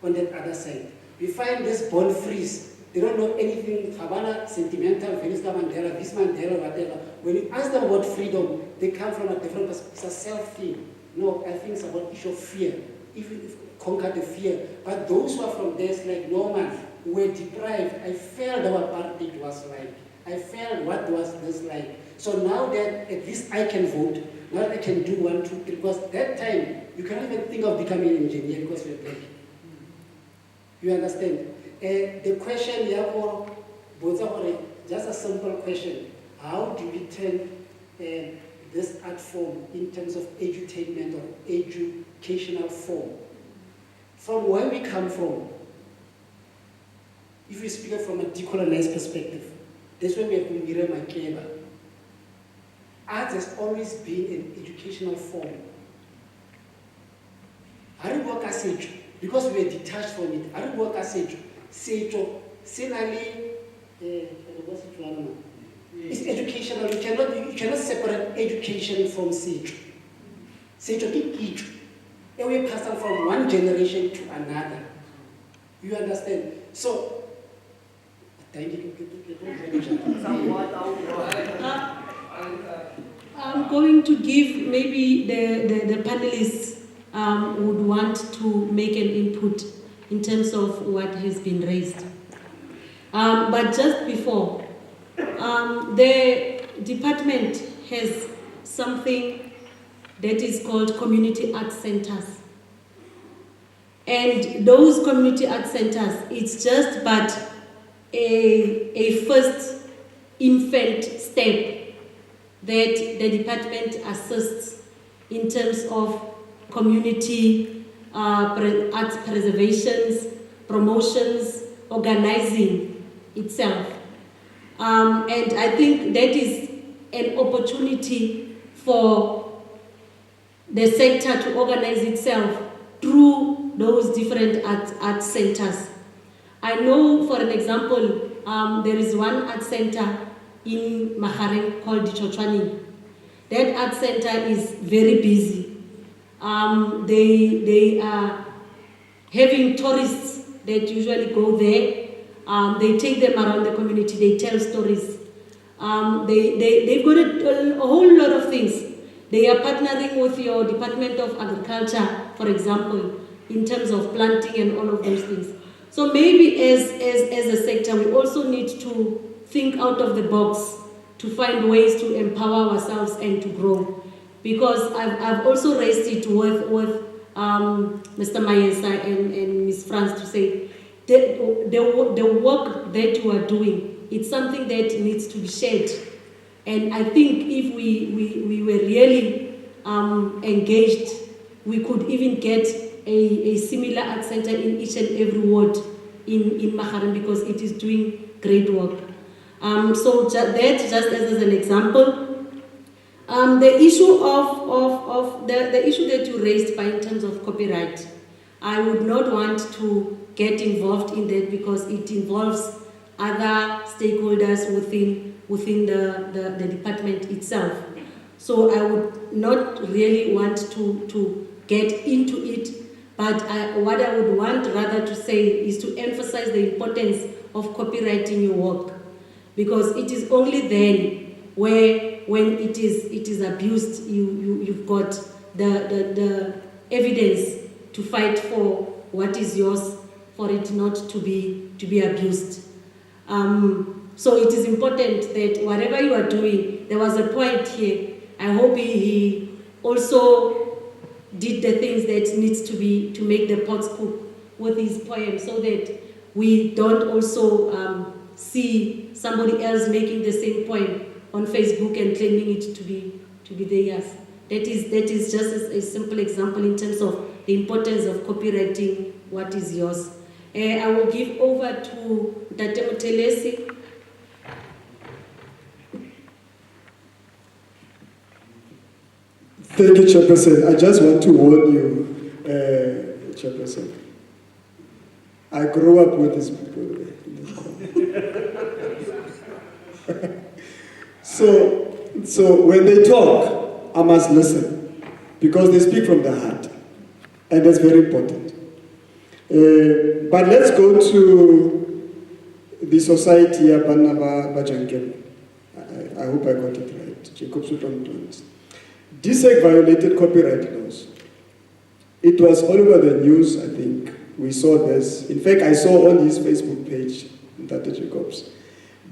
on that other side. We find this born freeze. They don't know anything, Havana, sentimental, Venezuela, Mandela, this Mandela, whatever. When you ask them about freedom, they come from a different perspective. It's a self-thing. No, I think it's about issue of fear. Even if conquer the fear. But those who are from there, like Norman, who were deprived, I felt what apartheid was like. I felt what was this like. So now that at least I can vote, now I can do 1, 2, 3, because that time, you cannot even think of becoming an engineer because you're black. You understand? The question, just a simple question. How do we turn this art form in terms of edutainment or educational form? From where we come from, if we speak from a decolonized perspective, that's why we have Mire Makeba. Art has always been an educational form. Because we were detached from it, it's educational. You cannot separate education from Sejo. Sejo is we pass on from one generation to another. You understand? So, I'm going to give maybe the panelists would want to make an input in terms of what has been raised. But just before, the department has something that is called community art centers. And those community art centers, it's just but a first infant step that the department assists in terms of community arts preservations, promotions, organizing itself. And I think that is an opportunity for the sector to organize itself through those different art centers. I know, for an example, there is one art center in Mahareng called Dichochwani. That art center is very busy. They are having tourists that usually go there. They take them around the community, they tell stories. They've got a whole lot of things. They are partnering with your Department of Agriculture, for example, in terms of planting and all of those things. So maybe as a sector, we also need to think out of the box to find ways to empower ourselves and to grow. Because I've also raised it with Mr. Mayesa and Ms. Franz to say, the work that you are doing, it's something that needs to be shared. And I think if we were really engaged, we could even get a similar art center in each and every ward in Maharem, because it is doing great work. So that just as an example. The issue of the issue that you raised in terms of copyright, I would not want to get involved in that because it involves other stakeholders within the department itself. So I would not really want to get into it, but what I would want rather to say is to emphasize the importance of copyrighting your work, because it is only then when it is abused, you've got the evidence to fight for what is yours, for it not to be abused. So it is important that whatever you are doing, there was a point here. I hope he also did the things that needs to make the pots cook with his poem, so that we don't also see somebody else making the same poem on Facebook and claiming it to be theirs. That is just a simple example in terms of the importance of copywriting what is yours. I will give over to Dr. Mothelesi. Thank you, Chairperson. I just want to warn you, Chairperson. I grew up with these people. So when they talk, I must listen, because they speak from the heart, and that's very important. But let's go to the society Abanaba Bajankem. I hope I got it right. Jacobs. DSEC violated copyright laws. It was all over the news, I think. We saw this. In fact, I saw on his Facebook page, Dr. Jacobs.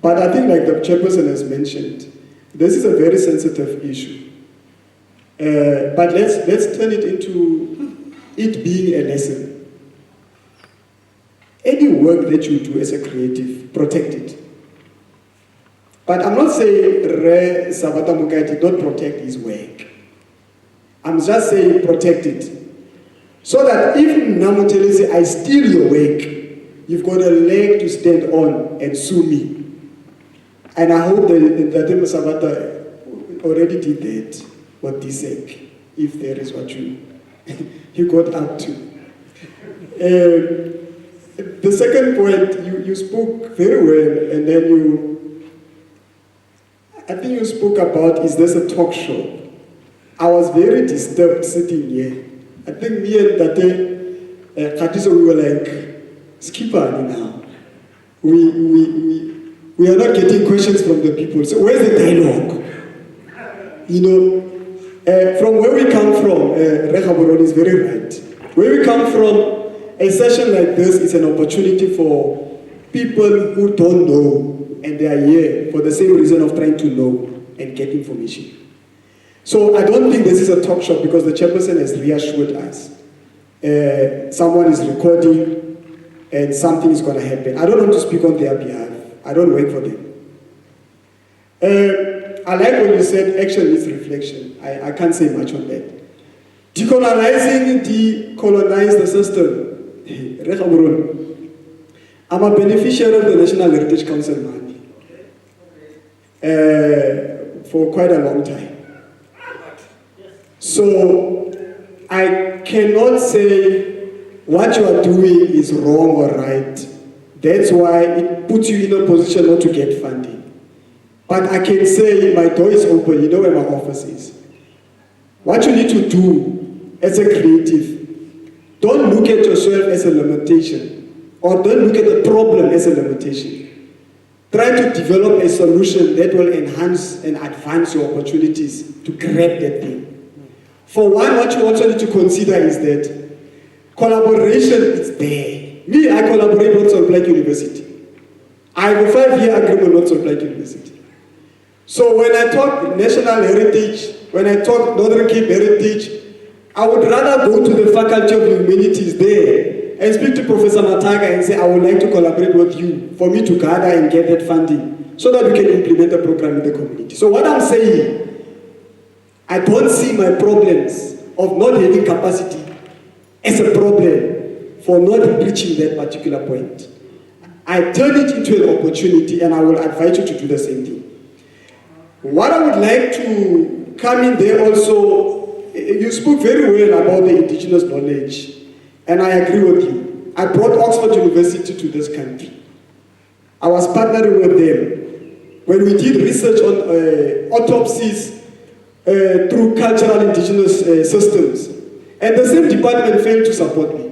But I think, like the chairperson has mentioned, this is a very sensitive issue. But let's turn it into it being a lesson. Any work that you do as a creative, protect it. But I'm not saying Re Sabata Mukai did not protect his work. I'm just saying protect it. So that if Mothelesi, I steal your work, you've got a leg to stand on and sue me. And I hope that Sabata already did that, what they said, if there is what you got up to. The second point, you spoke very well, and then I think you spoke about, is this a talk show? I was very disturbed sitting here. I think me and Tate Kgatliso, we were like, skipper now. We are not getting questions from the people. So where's the dialogue? You know, from where we come from, Rekhaboron is very right. Where we come from, a session like this is an opportunity for people who don't know, and they are here for the same reason of trying to know and get information. So I don't think this is a talk show, because the chairperson has reassured us. Someone is recording and something is going to happen. I don't want to speak on their behalf. I don't work for them. I like when you said action is reflection. I can't say much on that. Decolonize the system. I'm a beneficiary of the National Heritage Council money for quite a long time. So I cannot say what you are doing is wrong or right. That's why it puts you in a position not to get funding. But I can say my door is open, you know where my office is. What you need to do as a creative, don't look at yourself as a limitation, or don't look at the problem as a limitation. Try to develop a solution that will enhance and advance your opportunities to grab that thing. For one, what you also need to consider is that collaboration is there. Me, I collaborate with Salt Lake University. I have a 5-year agreement with Salt Lake University. So when I talk national heritage, when I talk Northern Cape heritage, I would rather go to the Faculty of Humanities there and speak to Professor Mataka and say, I would like to collaborate with you for me to gather and get that funding so that we can implement the program in the community. So what I'm saying, I don't see my problems of not having capacity as a problem for not reaching that particular point. I turn it into an opportunity, and I will advise you to do the same thing. What I would like to come in there also, you spoke very well about the indigenous knowledge, and I agree with you. I brought Oxford University to this country. I was partnering with them when we did research on autopsies through cultural indigenous systems. And the same department failed to support me.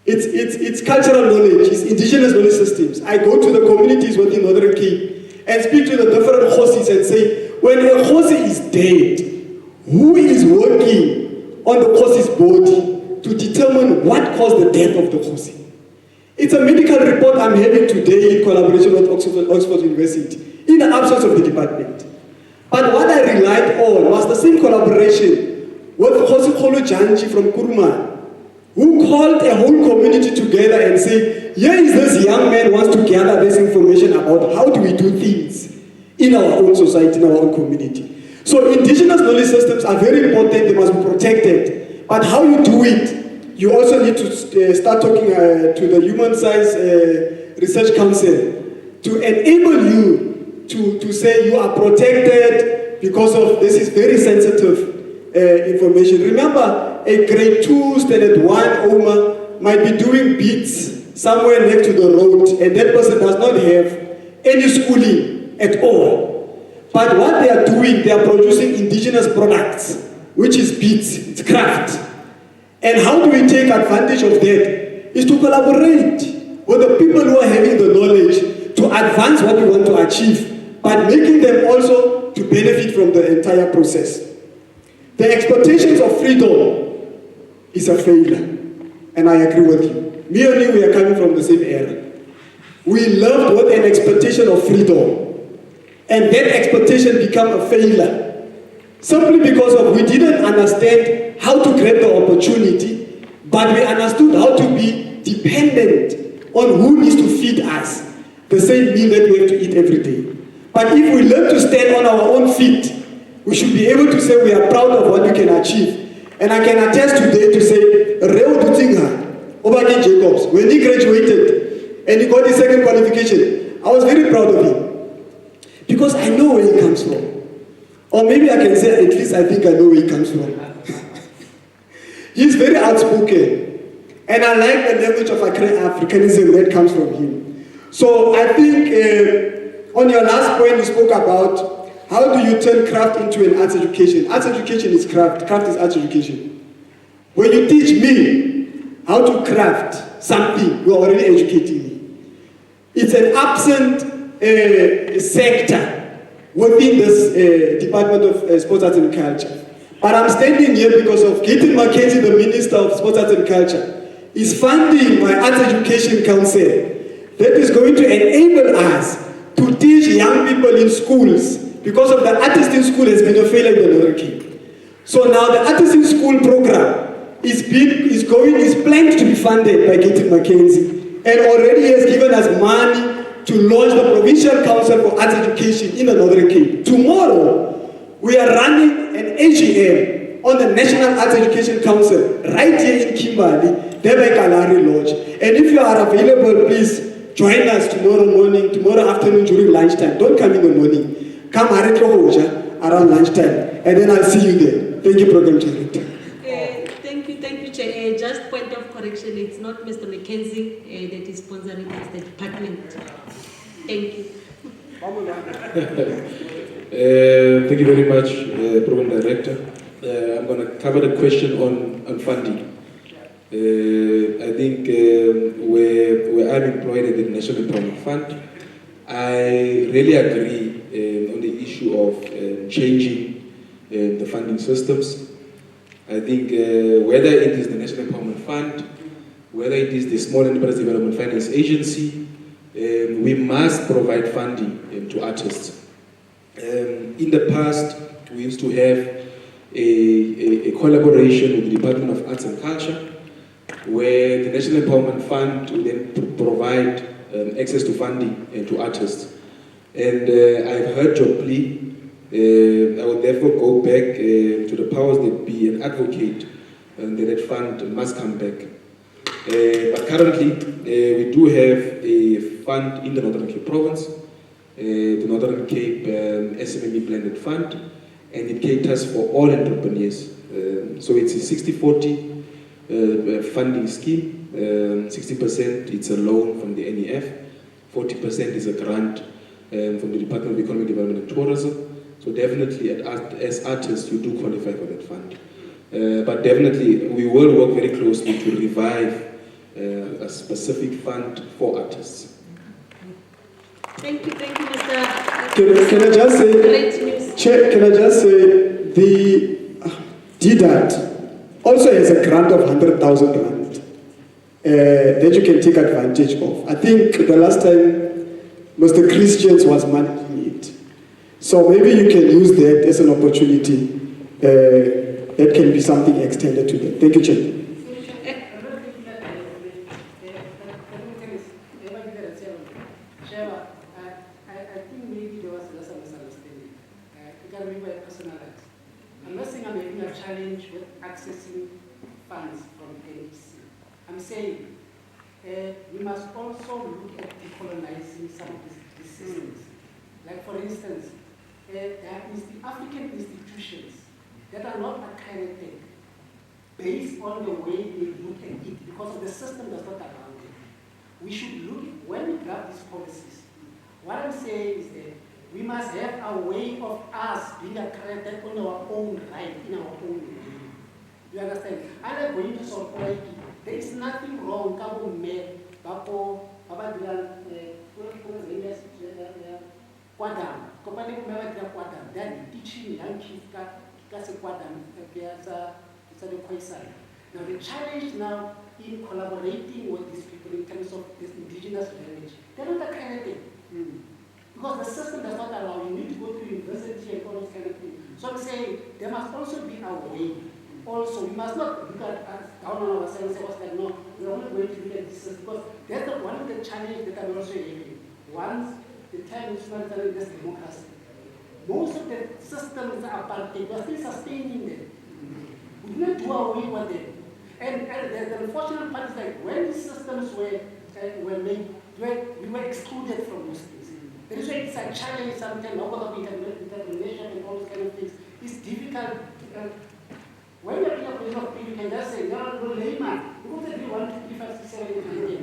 It's cultural knowledge, it's indigenous knowledge systems. I go to the communities within Northern Cape and speak to the different horses and say, when a horse is dead, who is working on the horse's body to determine what caused the death of the horse? It's a medical report I'm having today in collaboration with Oxford University, in the absence of the department. But what I relied on was the same collaboration with Khosikgolo Janji from Kuruma, who called a whole community together and said, here is this young man wants to gather this information about how do we do things in our own society, in our own community. So indigenous knowledge systems are very important, they must be protected. But how you do it, you also need to start talking to the Human Science Research Council to enable you to say you are protected because of this is very sensitive information. Remember, a grade 2, standard 1 OMA might be doing beats somewhere next to the road, and that person does not have any schooling at all. But what they are doing, they are producing indigenous products, which is beats, it's craft. And how do we take advantage of that? Is to collaborate with the people who are having the knowledge to advance what we want to achieve, but making them also to benefit from the entire process. The expectations of freedom is a failure, and I agree with you. Me and you, we are coming from the same era. We loved with an expectation of freedom, and that expectation became a failure, simply because of we didn't understand how to grab the opportunity, but we understood how to be dependent on who needs to feed us the same meal that we have to eat every day. But if we learn to stand on our own feet, we should be able to say we are proud of what we can achieve. And I can attest today to say, Obakeng Jacobs, when he graduated and he got his second qualification, I was very proud of him. Because I know where he comes from. Or maybe I can say, at least I think I know where he comes from. He's very outspoken. And I like the language of Africanism that comes from him. So I think on your last point you spoke about how do you turn craft into an arts education? Arts education is craft, craft is arts education. When you teach me how to craft something, you are already educating me. It's an absent sector within this Department of Sports, Arts and Culture. But I'm standing here because of Kgatliso Manake, the Minister of Sports, Arts and Culture, is funding my Arts Education Council that is going to enable us to teach young people in schools, because of the artist in school has been a failure in the Northern Cape. So now the artist in school program is planned to be funded by Kgatliso Manake, and already has given us money to launch the Provincial Council for Arts Education in the Northern Cape. Tomorrow, we are running an AGM on the National Arts Education Council right here in Kimberley, there by Kalahari Lodge. And if you are available, please join us tomorrow morning, tomorrow afternoon during lunchtime. Don't come in the morning. Come around lunchtime, and then I'll see you there. Thank you, Program Director. Thank you, Chair. Just point of correction, it's not Mr. Mackenzie that is sponsoring, it's the department. Thank you. Thank you very much, Program Director. I'm going to cover the question on funding. I think where I'm employed at the National Empowerment Fund, I really agree on the issue of changing the funding systems. I think whether it is the National Empowerment Fund, whether it is the Small Enterprise Development Finance Agency, we must provide funding to artists. In the past, we used to have a collaboration with the Department of Arts and Culture, where the National Empowerment Fund would then provide access to funding to artists. And I've heard your plea. I would therefore go back to the powers that be and advocate that fund must come back. But currently, we do have a fund in the Northern Cape Province, the Northern Cape SMME Blended Fund, and it caters for all entrepreneurs. So it's a 60-40 funding scheme. 60% it's a loan from the NEF, 40% is a grant from the Department of Economic Development and Tourism. So definitely, as artists, you do qualify for that fund. But definitely, we will work very closely to revive a specific fund for artists. Thank you, Mr. Can I just say, Great news. Chair, can I just say, the DDAT also has a grant of 100,000 rand that you can take advantage of. I think the last time Mr. Christians was managing it. So maybe you can use that as an opportunity that can be something extended to them. Thank you, Chair. I think maybe there was less of a misunderstanding. You can remember a personalized. I'm not saying I'm making a challenge with accessing funds from NEC. I'm saying we must also look at decolonizing some of these systems. Like for instance, there is the African institutions that are not accredited based on the way they look at it because of the system does not allow it. We should look, when we grab these policies, what I'm saying is that we must have a way of us being accredited on our own right, in our own way. You understand? I like going to Sorporaiki. There is nothing wrong, Kabo Me, Bako, Babadilan, Kwadam, Kopani Kumavadra Kwadam, then teaching young kids Kasi Kwadam, now the challenge now in collaborating with these people in terms of this indigenous language, they're not accredited. Because the system does not allow you need to go to university and all those kind of things. So I'm saying there must also be a way. Also, we must not look at us down on ourselves and say, what's that? No, we're only going to look at this system because that's one of the challenges that I'm also having. Once the time is not telling this democracy. Most of the systems are apartheid, we're still sustaining them. We do not do away with them. And the unfortunate part is like when these systems were made, we were excluded from those things. That is why it's a challenge sometimes, because of interpretation and all those kind of things. It's difficult. When you're in a position of people, you can just say, no, layman. You won't say 1, 2, 3, 5, 6, 7, 8, 9, 10.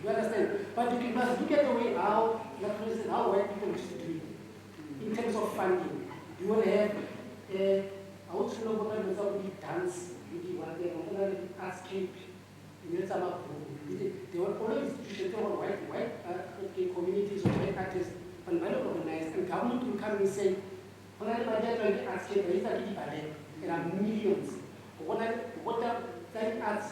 You understand? But you must look at the way how white people used to do it. In terms of funding, you will have I want to know what kind of dance, artscape, they were all institutions, they were white communities or white artists, and well organized, and government will come and say, when I artscape, there are millions. What are fine arts?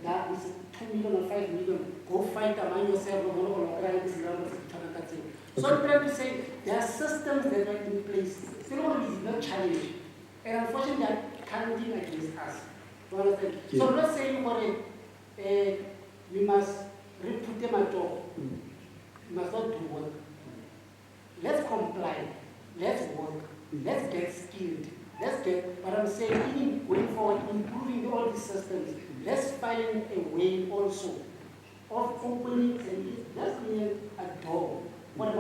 That is 2 million or 5 million. Go fight among yourself. So I'm trying to say there are systems that are in place. Ceremony is not challenged. And unfortunately, they are counting against us. You understand? Yeah. So I'm not saying for it, we must put them at all. We must not do work. Let's comply. Let's work. Let's get skilled. But I'm saying, going forward, improving all these systems, let's find a way also of opening and just being a door. What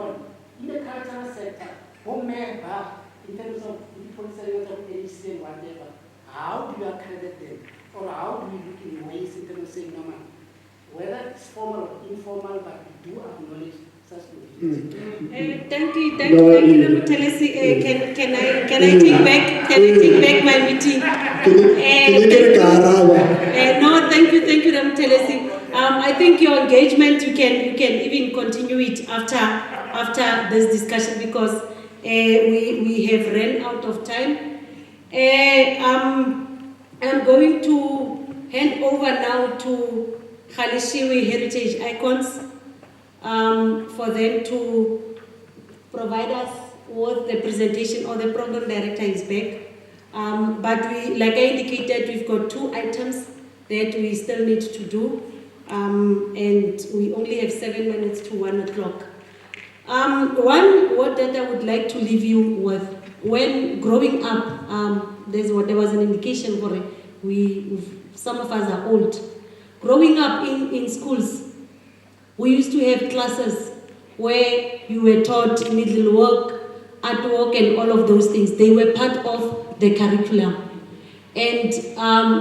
in the cultural sector, in terms of people saying of AC and whatever, how do you accredit them? Or how do we look in ways in terms of saying, no man, whether it's formal or informal, but we do acknowledge Thank you, Mothelesi. Can I take back my meeting? No, thank you, Mothelesi. I think your engagement, you can even continue it after this discussion, because we have ran out of time. I'm going to hand over now to Kgatliso Heritage Icons for them to provide us with the presentation, or the program director is back. But we, like I indicated, we've got 2 items that we still need to do, and we only have 7 minutes to 1 o'clock. One word that I would like to leave you with: when growing up, there was an indication for it. Some of us are old. Growing up in schools, we used to have classes where you were taught needlework, artwork, and all of those things. They were part of the curriculum. And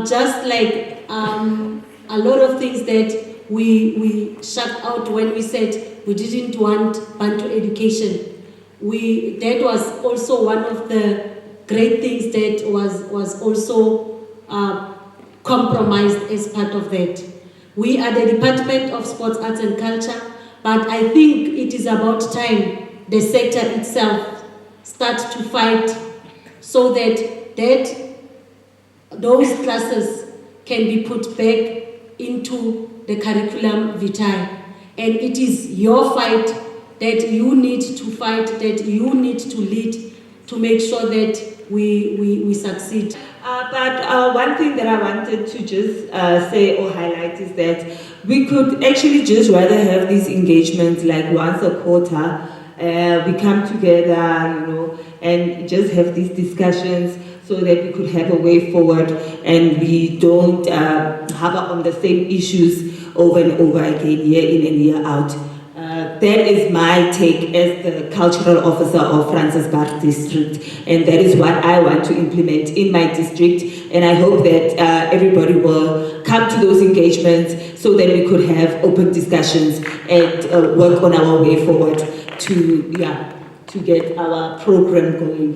just like a lot of things that we shut out when we said we didn't want Bantu education, that was also one of the great things that was also compromised as part of that. We are the Department of Sports, Arts and Culture, but I think it is about time the sector itself starts to fight so that those classes can be put back into the curriculum vitae. And it is your fight that you need to fight, that you need to lead to make sure that we succeed. But one thing that I wanted to just say or highlight is that we could actually just rather have these engagements like once a quarter. We come together, and just have these discussions so that we could have a way forward and we don't harbor on the same issues over and over again, year in and year out. That is my take as the cultural officer of Francis Baard district, and that is what I want to implement in my district, and I hope that everybody will come to those engagements so that we could have open discussions and work on our way forward to get our program going.